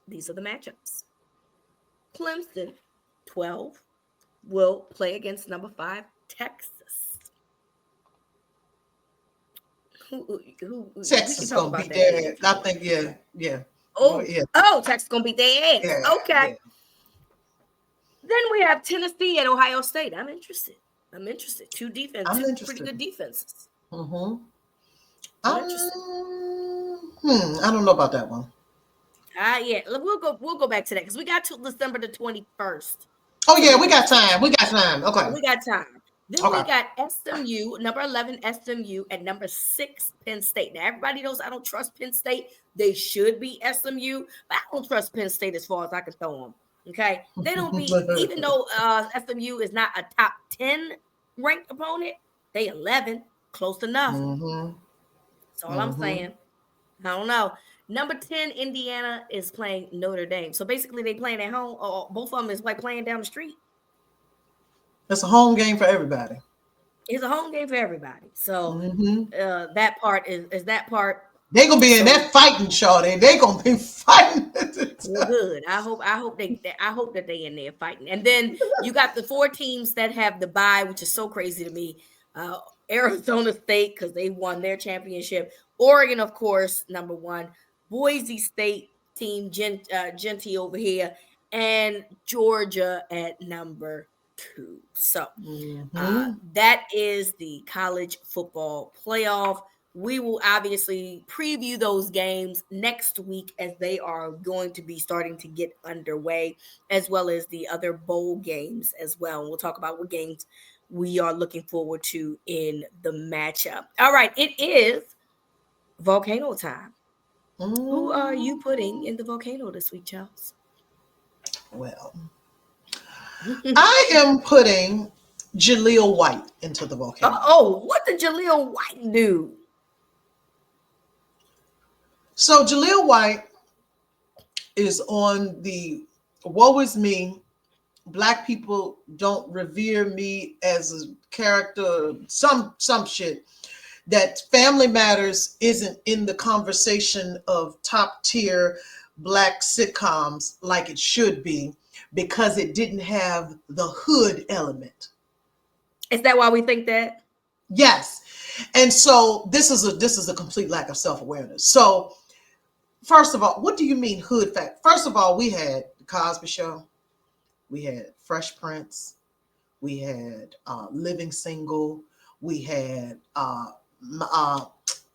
These are the matchups. Clemson, 12, will play against number 5, Texas. Texas gonna beat their ass. I think, yeah. Texas gonna beat their ass. Yeah, okay. Yeah. Then we have Tennessee and Ohio State. I'm interested. Two pretty good defenses. I don't know about that one. Yeah. We'll go back to that because we got to December the 21st. Oh yeah, we got time. Okay. We got time. Then we got SMU, number 11 SMU, and number 6 Penn State. Now everybody knows I don't trust Penn State. They should be SMU, but I don't trust Penn State as far as I can throw them. Okay, they don't be even though SMU is not a top 10 ranked opponent. They 11, close enough. That's all I'm saying. I don't know. Number 10 Indiana is playing Notre Dame. So basically, they playing at home. Both of them is like playing down the street. It's a home game for everybody. It's a home game for everybody. So that part is that part. They're gonna be in that fighting, Shawty. They're gonna be fighting. Good. I hope that they in there fighting. And then you got the 4 teams that have the bye, which is so crazy to me. Arizona State, because they won their championship. Oregon, of course, number 1. Boise State team, Genty over here, and Georgia at number 2. So that is the college football playoff. We will obviously preview those games next week as they are going to be starting to get underway, as well as the other bowl games as well. And we'll talk about what games we are looking forward to in the matchup. All right, it is volcano time. Who are you putting in the volcano this week, Chels? Well, I am putting Jaleel White into the volcano. What did Jaleel White do? So Jaleel White is on the woe is me. Black people don't revere me as a character. Some shit. That Family Matters isn't in the conversation of top tier Black sitcoms like it should be because it didn't have the hood element. Is that why we think that? Yes. And so this is a complete lack of self-awareness. So first of all, what do you mean hood fact? First of all, we had the Cosby Show, we had Fresh Prince, we had Living Single, we had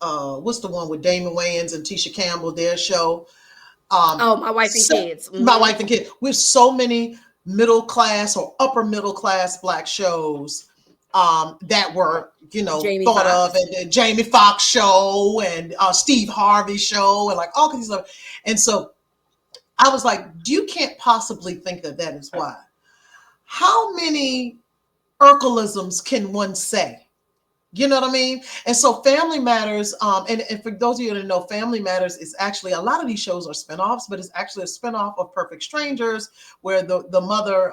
what's the one with Damon Wayans and Tisha Campbell, their show. My Wife and Kids. My Wife and Kids. With so many middle class or upper middle class Black shows that were, Jamie thought Foxx. of, and Jamie Foxx show and Steve Harvey show and like all kinds of stuff. And so I was like, you can't possibly think that is why. How many Urkelisms can one say? You know what I mean? And so Family Matters, and for those of you that know, Family Matters is actually, a lot of these shows are spinoffs, but it's actually a spinoff of Perfect Strangers, where the mother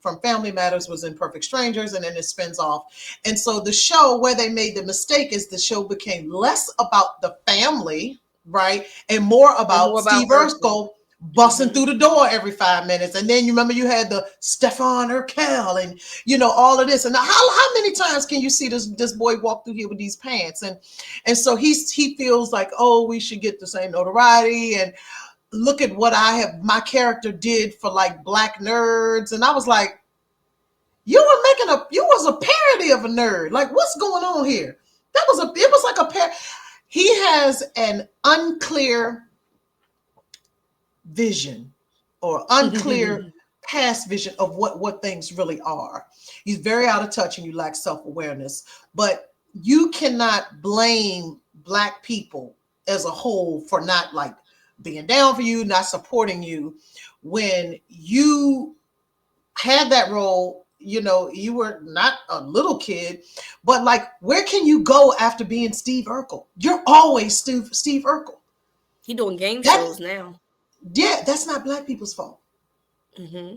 from Family Matters was in Perfect Strangers, and then it spins off. And so the show, where they made the mistake, is the show became less about the family, right? And more And about more about Steve Urkel. Urkel busting Hmm. through the door every 5 minutes. And then you remember you had the Stefan Urkel and all of this. And how many times can you see this boy walk through here with these pants? And so he feels like, oh, we should get the same notoriety, and look at what my character did for like black nerds. And I was like, you was a parody of a nerd. Like, what's going on here? It was like a he has an unclear vision, or unclear past vision of what things really are. He's very out of touch, and you lack self-awareness. But you cannot blame black people as a whole for not like being down for you, not supporting you, when you had that role. You were not a little kid, but like, where can you go after being Steve Urkel? You're always Steve Urkel. He doing game That shows now. Yeah, that's not black people's fault. Hmm.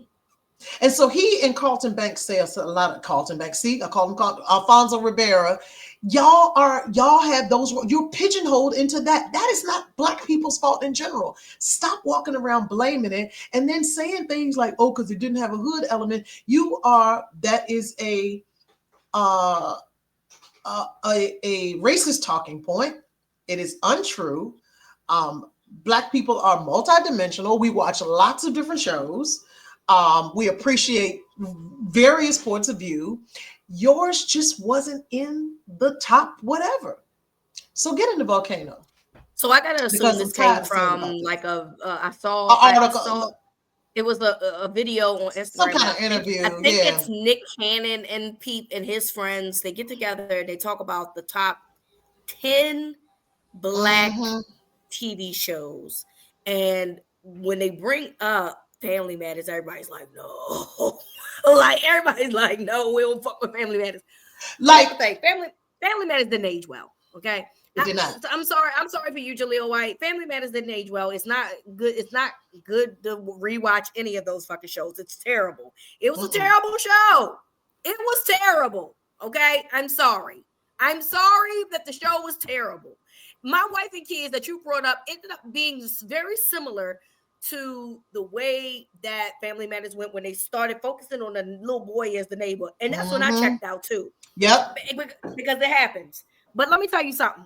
And so he and Carlton Banks say a lot of Carlton Banks. See, I call him Alfonso Rivera. Y'all have those. You're pigeonholed into that. That is not black people's fault in general. Stop walking around blaming it and then saying things like, "Oh, because it didn't have a hood element." That is uh, a racist talking point. It is untrue. Black people are multidimensional. We watch lots of different shows. We appreciate various points of view. Yours just wasn't in the top whatever. So get in the volcano. So I gotta assume Because I'm this came tired of saying from about this. like An I saw article, it was a video on some Instagram, and kind of I interview. think Yeah. it's Nick Cannon and Pete and his friends. They get together. They talk about the top 10 black Mm-hmm. TV shows, and when they bring up Family Matters, everybody's like, no, like everybody's like, no, we don't fuck with Family Matters. So here's Like, the thing: Family Matters didn't age well. Okay, it did not. I'm sorry. I'm sorry for you, Jaleel White. Family Matters didn't age well. It's not good. It's not good to rewatch any of those fucking shows. It's terrible. It was a Mm-mm. terrible show. It was terrible. Okay, I'm sorry. I'm sorry that the show was terrible. My wife and kids that you brought up ended up being very similar to the way that Family Matters went when they started focusing on the little boy as the neighbor. And that's when I Mm-hmm. checked out too. Yep. Because it happens. But let me tell you something.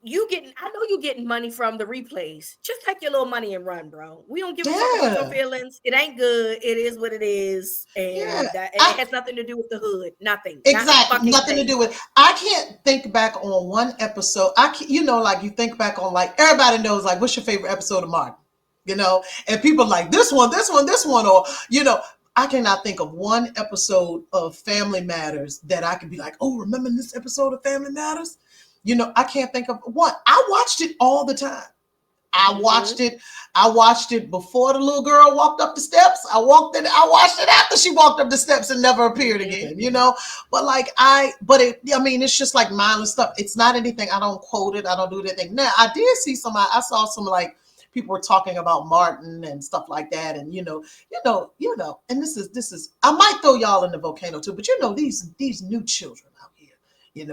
I know you getting money from the replays. Just take your little money and run, bro. We don't give a fuck about your Yeah. feelings. It ain't good. It is what it is. Yeah. And it has nothing to do with the hood. Nothing. Not a Exactly. fucking Nothing to thing. do with. I can't think back on one episode. Like you think back on, like, everybody knows, like, what's your favorite episode of Martin? And people like this one, or I cannot think of one episode of Family Matters that I could be like, oh, remember this episode of Family Matters? I can't think of one. I watched it all the time. I watched Mm-hmm. it. I watched it before the little girl walked up the steps. I watched it after she walked up the steps and never appeared Mm-hmm. again. But like it's just like mindless stuff. It's not anything. I don't quote it. I don't do anything. Now I did see I saw some, like, people were talking about Martin and stuff like that, and and this is. I might throw y'all in the volcano too, but these new children out here.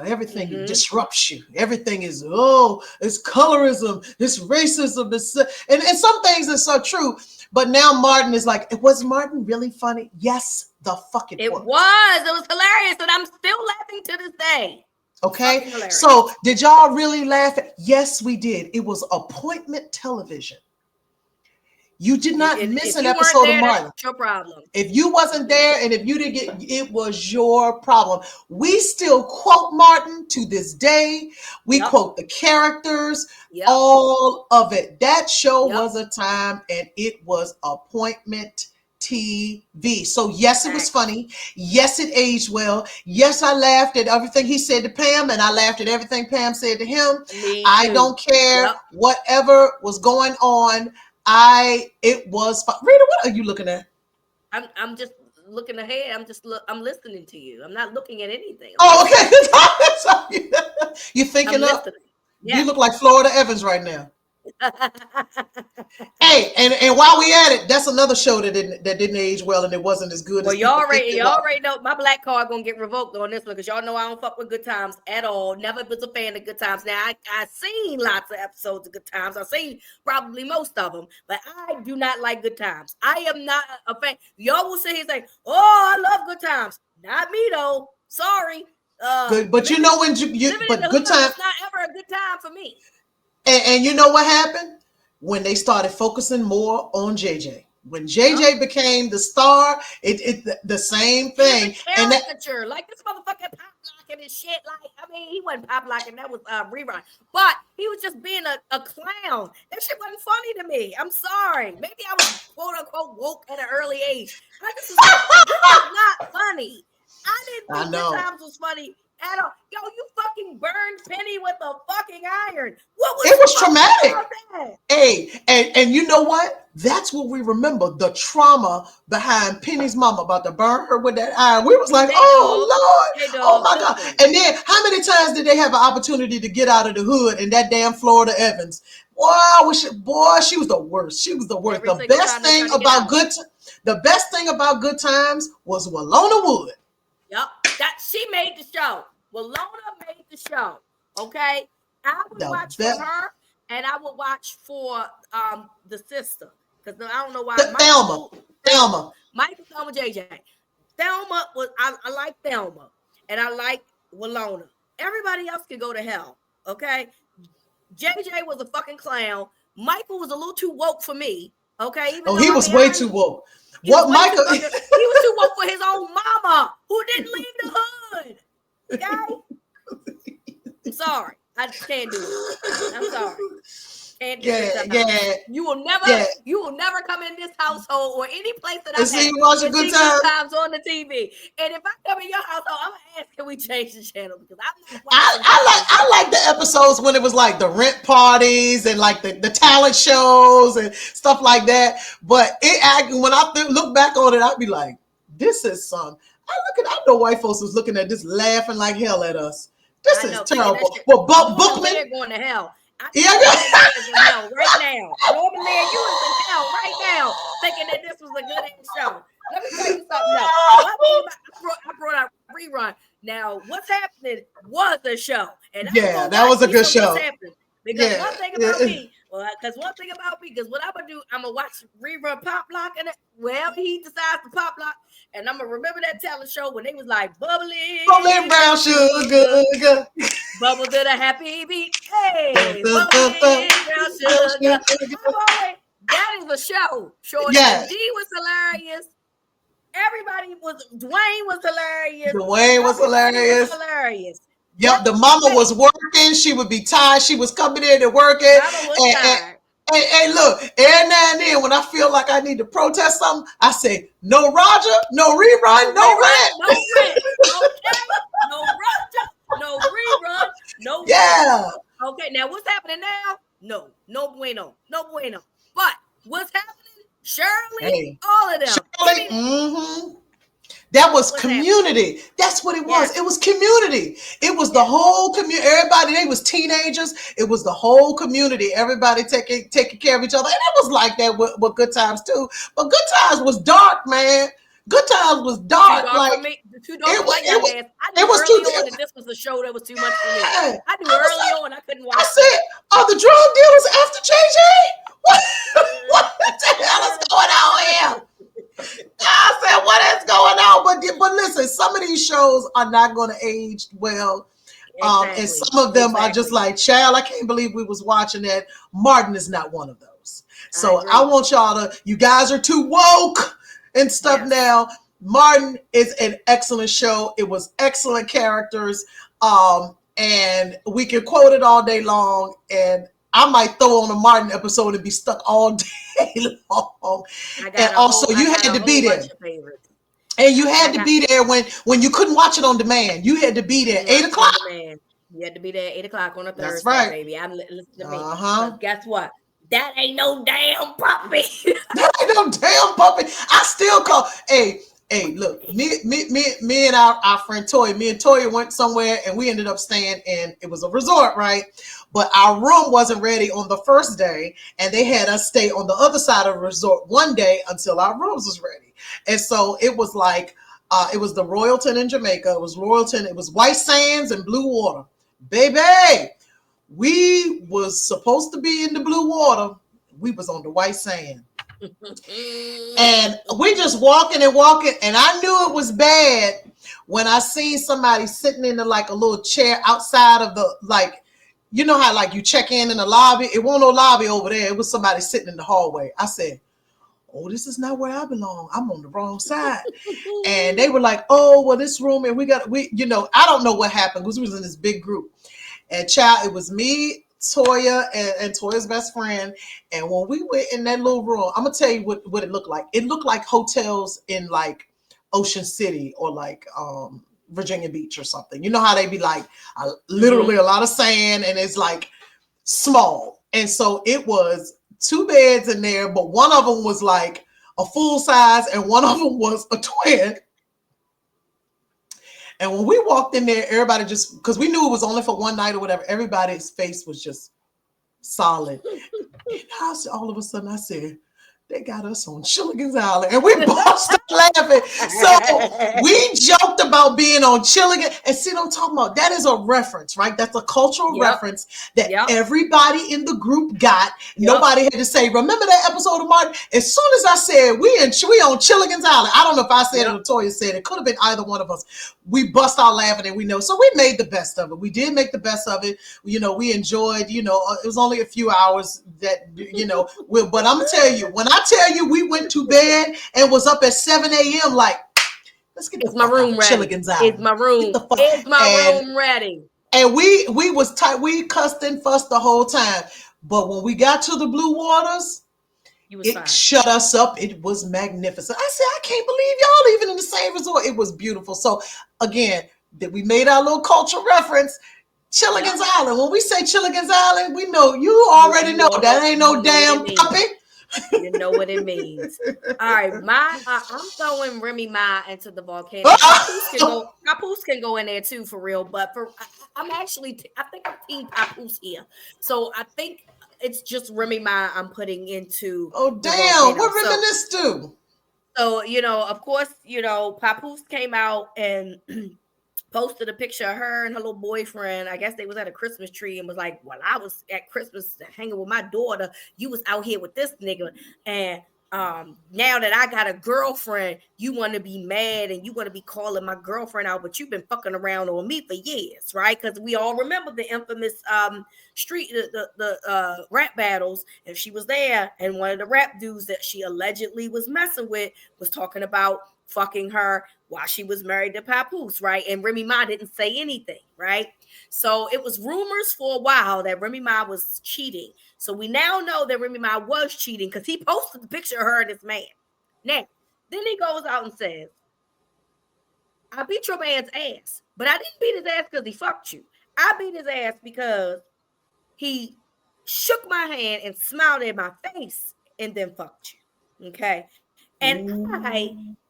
Everything Mm-hmm. disrupts you. Everything is, it's colorism, it's racism, and some things are so true. But now Martin is like, was Martin really funny? Yes, the fuck it It was. was. It was hilarious. And I'm still laughing to this day. Okay. Fucking hilarious. So did y'all really laugh? Yes, we did. It was appointment television. You did not miss If an you weren't episode of there, Martin. that's your problem. If you wasn't there and if you didn't get, it was your problem. We still quote Martin to this day. We Yep. quote the characters, Yep. all of it. That show Yep. was a time, and it was appointment TV. So yes, it was funny. Yes, it aged well. Yes, I laughed at everything he said to Pam, and I laughed at everything Pam said to him. Me I too. don't care Yep. whatever was going on. It was fun. Rita, what are you looking at? I'm just looking ahead. I'm listening to you. I'm not looking at anything. Oh, okay. You thinking I'm up? listening. You Yeah. look like Florida Evans right now. Hey, and while we at it, that's another show that didn't age well, and it wasn't as good Well, as people think it y'all was. already know my black card gonna get revoked on this one because y'all know I don't fuck with Good Times at all. Never was a fan of Good Times. Now I seen lots of episodes of Good Times. I seen probably most of them, but I do not like Good Times. I am not a fan. Y'all will sit here and say, "Oh, I love Good Times." Not me though. Sorry. Good, but you Living, know when living in the but good hood time. was not ever a good time for me. And you know what happened? When they started focusing more on JJ. When JJ became the star, the same He was thing. a And that caricature, like this motherfucker pop locking and shit. Like, I mean, he wasn't pop locking, that was rerun. But he was just being a clown. That shit wasn't funny to me. I'm sorry. Maybe I was quote unquote woke at an early age. I just was like, this is not funny. I didn't I think Good know. Times was funny at all. Yo, you fucking burned Penny with a fucking iron. What was It was funny traumatic. about that? Hey, and you know what? That's what we remember, the trauma behind Penny's mama about to burn her with that iron. We was like, Hey oh dog. Lord, Hey oh dog. my God. Listen. And then how many times did they have an opportunity to get out of the hood and that damn Florida Evans? Boy, she was the worst. She was the worst. Every single time they tried to get out. The best thing about Good Times was Walona Wood. Yep. That she made the show. Walona made the show. Okay. I would The watch for best. her and I would watch for the sister. Because I don't know why Thelma. Michael, Thelma, JJ. Thelma was I like Thelma and I like Walona. Everybody else can go to hell. Okay. JJ was a fucking clown. Michael was a little too woke for me. Okay. Even Oh, though he was way too woke. he was What way Michael? too fucking, he was too woke for his own mama who didn't leave the hood. Okay? I'm sorry. I just can't do it. I'm sorry. Can't do it. You will never come in this household or any place that I'm see at watching and Good see Good Times. Times on the TV. And if I come in your household, I'm gonna ask, can we change the channel? Because I'm not I like the episodes when it was like the rent parties and like the talent shows and stuff like that. But when I look back on it, I'd be like, this is some. I know white folks was looking at this laughing like hell at us. This is terrible. Well, Bookman going to hell. Yeah. In hell right now. Norman Lear, you is in hell right now, thinking that this was a good ass show. Let me tell you something else. One thing I brought out rerun. Now, what's happening was a show, and that was a good show. What's happening? Because one thing about me, because what I'm gonna do, I'm gonna watch rerun Pop Lock and wherever he decides to pop lock, and I'm gonna remember that talent show when they was like bubbly brown sugar. Bubble to the happy beat. Hey, bubbly brown sugar. That is a show. Short. Yeah. D was hilarious. Everybody was. Dwayne was hilarious. Dwayne was hilarious. Yep, the mama was working. She would be tired. She was coming in and working. Mama was tired. And look, every now and then when I feel like I need to protest something, I say, no Roger, no rerun, no rent. No rent. Okay. No Roger, no rerun, no yeah. Rent. Okay, now what's happening now? No bueno. But what's happening? Shirley, all of them. Shirley, That was community. That's what it was. Yes. It was community. It was the whole community. Everybody, they was teenagers. It was the whole community. Everybody taking care of each other. And it was like that with Good Times too. But Good Times was dark, man. Good Times was dark. Too dark like your ass. I knew early on that this was a show that was too much for me. I knew early on I couldn't watch it. I said, are the drug dealers after JJ? What the hell is going on here? I said, what is going on? But listen, some of these shows are not going to age well. And some of them are just like, child, I can't believe we was watching that. Martin is not one of those. So I want y'all you guys are too woke and stuff now. Martin is an excellent show. It was excellent characters. And we can quote it all day long. And I might throw on a Martin episode and be stuck all day long. And also, you had to be there. And you had to be there when you couldn't watch it on demand. You had to be there 8 o'clock. You had to be there 8 o'clock on a Thursday, That's right. baby. Listen to me. But guess what? That ain't no damn puppy. That ain't no damn puppy. I still call. Hey, Hey, look, me and our friend Toya, me and Toya went somewhere and we ended up staying in, it was a resort, right? But our room wasn't ready on the first day, and they had us stay on the other side of the resort one day until our rooms was ready. And so it was like, it was the Royalton in Jamaica. It was Royalton. It was white sands and blue water. Baby, we was supposed to be in the blue water. We was on the white sand. And we just walking and walking, and I knew it was bad when I seen somebody sitting in like a little chair outside of the, like, you know how like you check in the lobby. It wasn't no lobby over there. It was somebody sitting in the hallway. I said, "Oh, this is not where I belong. I'm on the wrong side." And they were like, "Oh, well, this room, and I don't know what happened because we was in this big group." And child, it was me, Toya, and Toya's best friend. And when we went in that little room, I'm gonna tell you what it looked like. It looked like hotels in like Ocean City or like Virginia Beach or something. You know how they be like literally a lot of sand, and it's like small. And so it was two beds in there, but one of them was like a full size, and one of them was a twin. And when we walked in there, everybody just, because we knew it was only for one night or whatever, everybody's face was just solid. And all of a sudden I said, they got us on Chilligan's Island, and we busted laughing. So we joked about being on Chilligan, and see what I'm talking about? That is a reference, right? That's a cultural reference that everybody in the group got. Nobody had to say, remember that episode of Martin? As soon as I said, we on Chilligan's Island, I don't know if I said it or Toya said it, could have been either one of us. We bust out laughing, and we know. So we made the best of it. We did make the best of it. We enjoyed, it was only a few hours that, but I'm going to tell you, when I tell you we went to bed and was up at 7 a.m. like, let's get the fuck room ready. Chilligan's Island. It's my room. It's my room ready. And we was tight. We cussed and fussed the whole time. But when we got to the blue waters, it shut us up. It was magnificent. I said, I can't believe y'all even in the same resort. It was beautiful. So again, that we made our little cultural reference. Chilligan's Island. When we say Chilligan's Island, we know you already know that ain't no damn puppy. You know what it means. All right, I'm throwing Remy Ma into the volcano. Papoose can go in there too, for real. But I think I'm team Papoose here. So I think it's just Remy Ma I'm putting into. Oh damn! What Reminisce do? So of course, Papoose came out and posted a picture of her and her little boyfriend. I guess they was at a Christmas tree and was like, "Well, I was at Christmas hanging with my daughter. You was out here with this nigga. And now that I got a girlfriend, you want to be mad and you want to be calling my girlfriend out, but you've been fucking around on me for years, right?" Because we all remember the infamous the rap battles. And she was there, and one of the rap dudes that she allegedly was messing with was talking about fucking her while she was married to Papoose, right? And Remy Ma didn't say anything, right? So it was rumors for a while that Remy Ma was cheating. So we now know that Remy Ma was cheating because he posted the picture of her and this man. Now, then he goes out and says, I beat your man's ass, but I didn't beat his ass because he fucked you. I beat his ass because he shook my hand and smiled in my face and then fucked you. Okay. And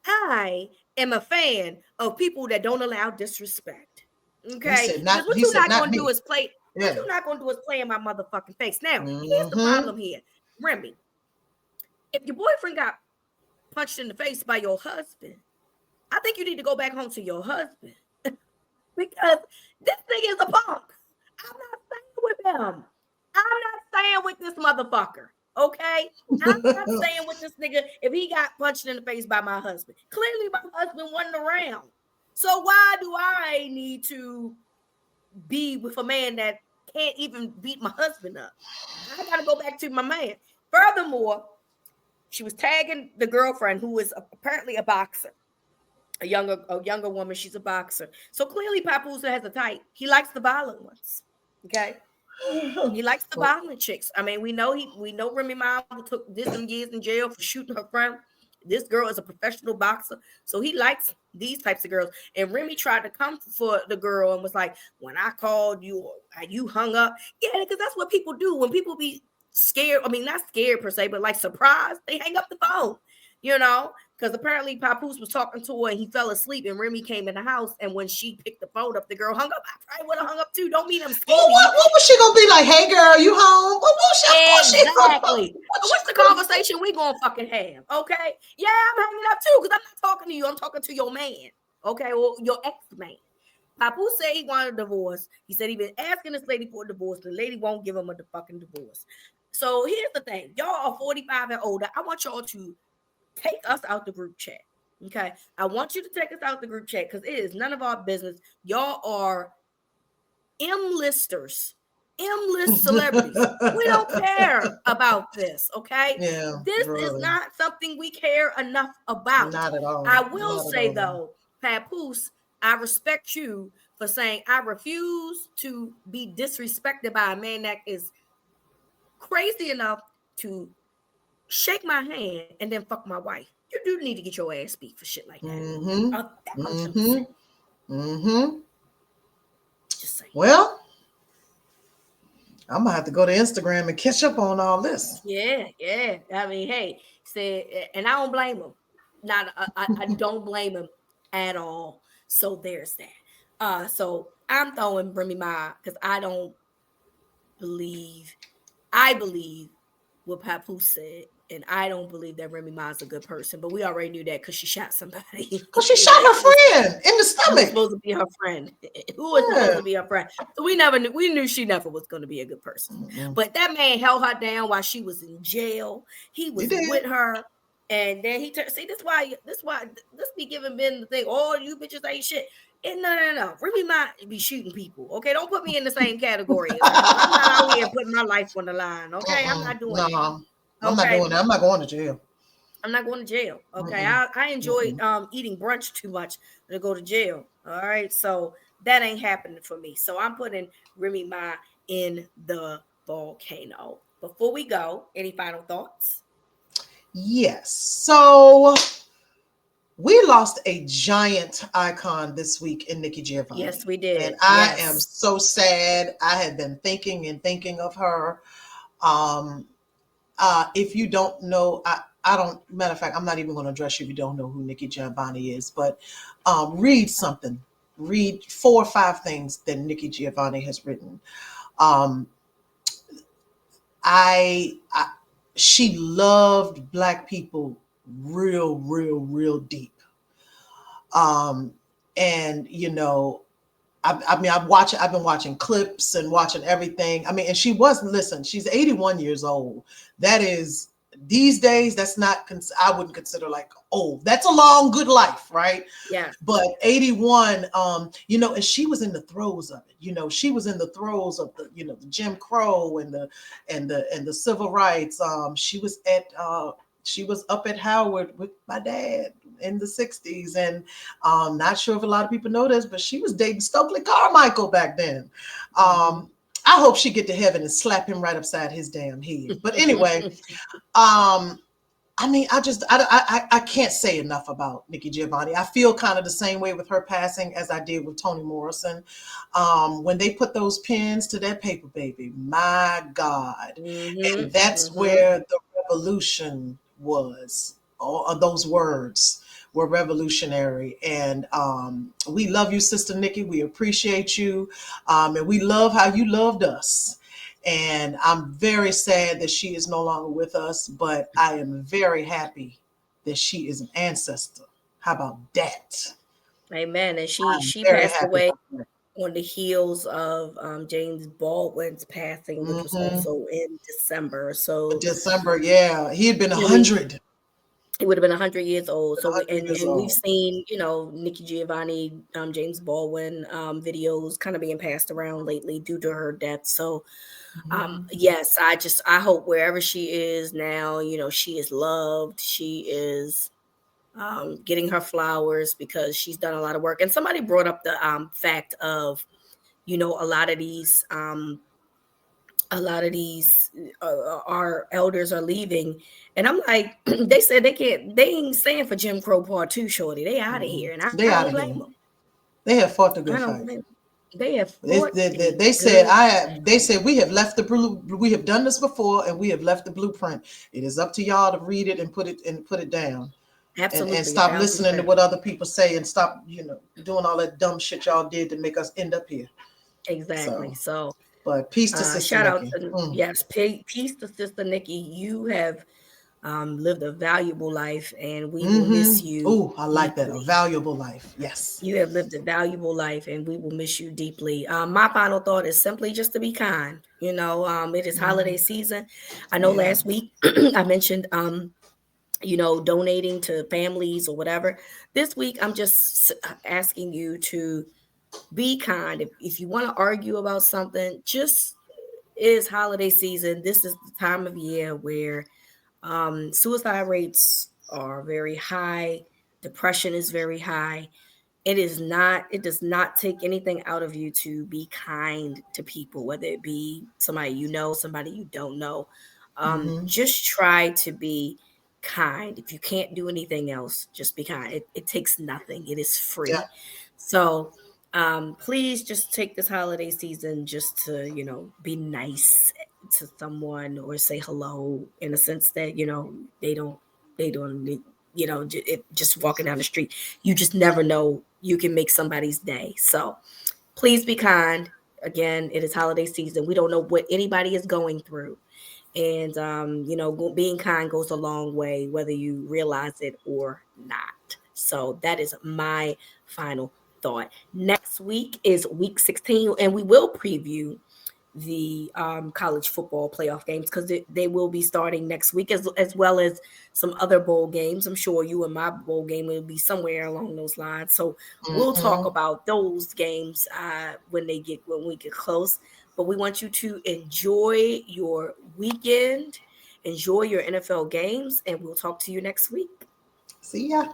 I am a fan of people that don't allow disrespect. Okay. What you're not going to do is play. What you're not going to do is play in my motherfucking face. Now, here's the problem here. Remy, if your boyfriend got punched in the face by your husband, I think you need to go back home to your husband. Because this thing is a punk. I'm not staying with him. I'm not staying with this motherfucker. Okay? I'm not staying with this nigga if he got punched in the face by my husband. Clearly, my husband wasn't around. So why do I need to be with a man that can't even beat my husband up? I gotta go back to my man. Furthermore, she was tagging the girlfriend who is apparently a boxer. A younger woman, she's a boxer. So clearly Papoose has a type. He likes the violent ones. Okay. He likes the violent chicks. I mean, we know Remy Ma took some years in jail for shooting her friend. This girl is a professional boxer, so he likes these types of girls. And Remy tried to come for the girl and was like, "When I called you, you hung up." Yeah, because that's what people do when people be scared. I mean, not scared per se, but like surprised, they hang up the phone. because apparently Papoose was talking to her and he fell asleep and Remy came in the house, and when she picked the phone up, the girl hung up. I probably would have hung up too. Don't mean I'm scared. Well, what was she gonna be like? Hey girl, you home? What was she? Of course she Exactly. What's the conversation we gonna fucking have? Okay. Yeah, I'm hanging up too because I'm not talking to you. I'm talking to your man. Okay, or your ex-man. Papoose said he wanted a divorce. He said he been asking this lady for a divorce. The lady won't give him a fucking divorce. So here's the thing. Y'all are 45 and older. I want y'all to take us out the group chat. Okay. I want you to take us out the group chat because it is none of our business. Y'all are M-listers. M-list celebrities. We don't care about this, okay? Yeah, This really. is not something we care enough about. Not at all. I will say though, Papoose, I respect you for saying I refuse to be disrespected by a man that is crazy enough to shake my hand and then fuck my wife. You do need to get your ass beat for shit like that. Mm-hmm. 100%. Mm-hmm. Just saying. Well, I'm gonna have to go to Instagram and catch up on all this. Yeah. I mean, hey, said, and I don't blame him. I don't blame him at all. So there's that. So I'm throwing Remy Ma because I believe what Papoose said, and I don't believe that Remy Ma is a good person. But we already knew that because she shot somebody. Because she shot her friend in the stomach. Who was supposed to be her friend? Who was supposed to be her friend? So we knew. We knew she never was going to be a good person. Mm-hmm. But that man held her down while she was in jail. He was with her, and then he turned. See, this be giving Ben the thing. Oh, you bitches ain't shit. And no. Remy might be shooting people. Okay, don't put me in the same category. I'm not out here putting my life on the line. Okay, I'm not doing that. I'm not doing that. I'm not going to jail. I'm not going to jail. Okay. I enjoy eating brunch too much to go to jail. All right. So that ain't happening for me. So I'm putting Remy Ma in the volcano. Before we go, any final thoughts? Yes. So we lost a giant icon this week in Nikki Giovanni. Yes, we did. And I am so sad. I have been thinking of her. If you don't know, I don't, matter of fact, I'm not even going to address you if you don't know who Nikki Giovanni is, but read 4 or 5 things that Nikki Giovanni has written. She loved Black people real deep. And you know, I've been watching clips and watching everything. I mean, and she's 81 years old. That is, these days, that's not, I wouldn't consider like old. That's a long, good life, right? Yeah. But 81, you know, and she was in the throes of it. You know, she was in the throes of the, you know, the Jim Crow and the civil rights. She was up at Howard with my dad in the 60s. And not sure if a lot of people know this, but she was dating Stokely Carmichael back then. I hope she get to heaven and slap him right upside his damn head. But anyway, I mean, I can't say enough about Nikki Giovanni. I feel kind of the same way with her passing as I did with Toni Morrison. When they put those pins to that paper, baby, my God. And that's where the revolution was. All those words were revolutionary. And we love you, Sister Nikki. We appreciate you. And we love how you loved us. And I'm very sad that she is no longer with us, but I am very happy that she is an ancestor. How about that? Amen. And she passed away on the heels of James Baldwin's passing, which was also in December. So December, yeah. He had been 100. He would have been 100 years old. So we've seen, you know, Nikki Giovanni, James Baldwin videos kind of being passed around lately due to her death. So yes, I hope wherever she is now, you know, she is loved. She is getting her flowers because she's done a lot of work. And somebody brought up the fact of, you know, a lot of these our elders are leaving, and I'm like, they said they ain't staying for Jim Crow Part 2, shorty. They out of here, and I don't blame them. They have fought the good fight. They have fought. They said we have left we have done this before, and we have left the blueprint. It is up to y'all to read it and put it down. and Absolutely, a stop thousand listening to percent. what other people say and stop, doing all that dumb shit y'all did to make us end up here. Exactly. So, So, but peace to Sister shout out Nikki. to, yes, peace to Sister Nikki. You have lived a valuable life, and we will miss you Oh, I like that. A deeply. valuable life. Yes. You have lived a valuable life, and we will miss you deeply. My final thought is simply just to be kind. It is holiday season. I know Yeah. last week I mentioned, donating to families or whatever. This week, I'm just asking you to be kind. If you want to argue about something, just it is holiday season. This is the time of year where suicide rates are very high, depression is very high. It does not take anything out of you to be kind to people, whether it be somebody you know, somebody you don't know. Just try to be kind. If you can't do anything else, just be kind. It takes nothing. It is free. Yeah. So please just take this holiday season just to, be nice to someone or say hello in a sense that, they don't need, just walking down the street. You just never know. You can make somebody's day. So please be kind. Again, it is holiday season. We don't know what anybody is going through. And, being kind goes a long way, whether you realize it or not. So that is my final thought. Next week is week 16, and we will preview the college football playoff games because they will be starting next week, as well as some other bowl games. I'm sure you and my bowl game will be somewhere along those lines. So we'll talk Mm-hmm. about those games when we get close. But we want you to enjoy your weekend, enjoy your NFL games, and we'll talk to you next week. See ya.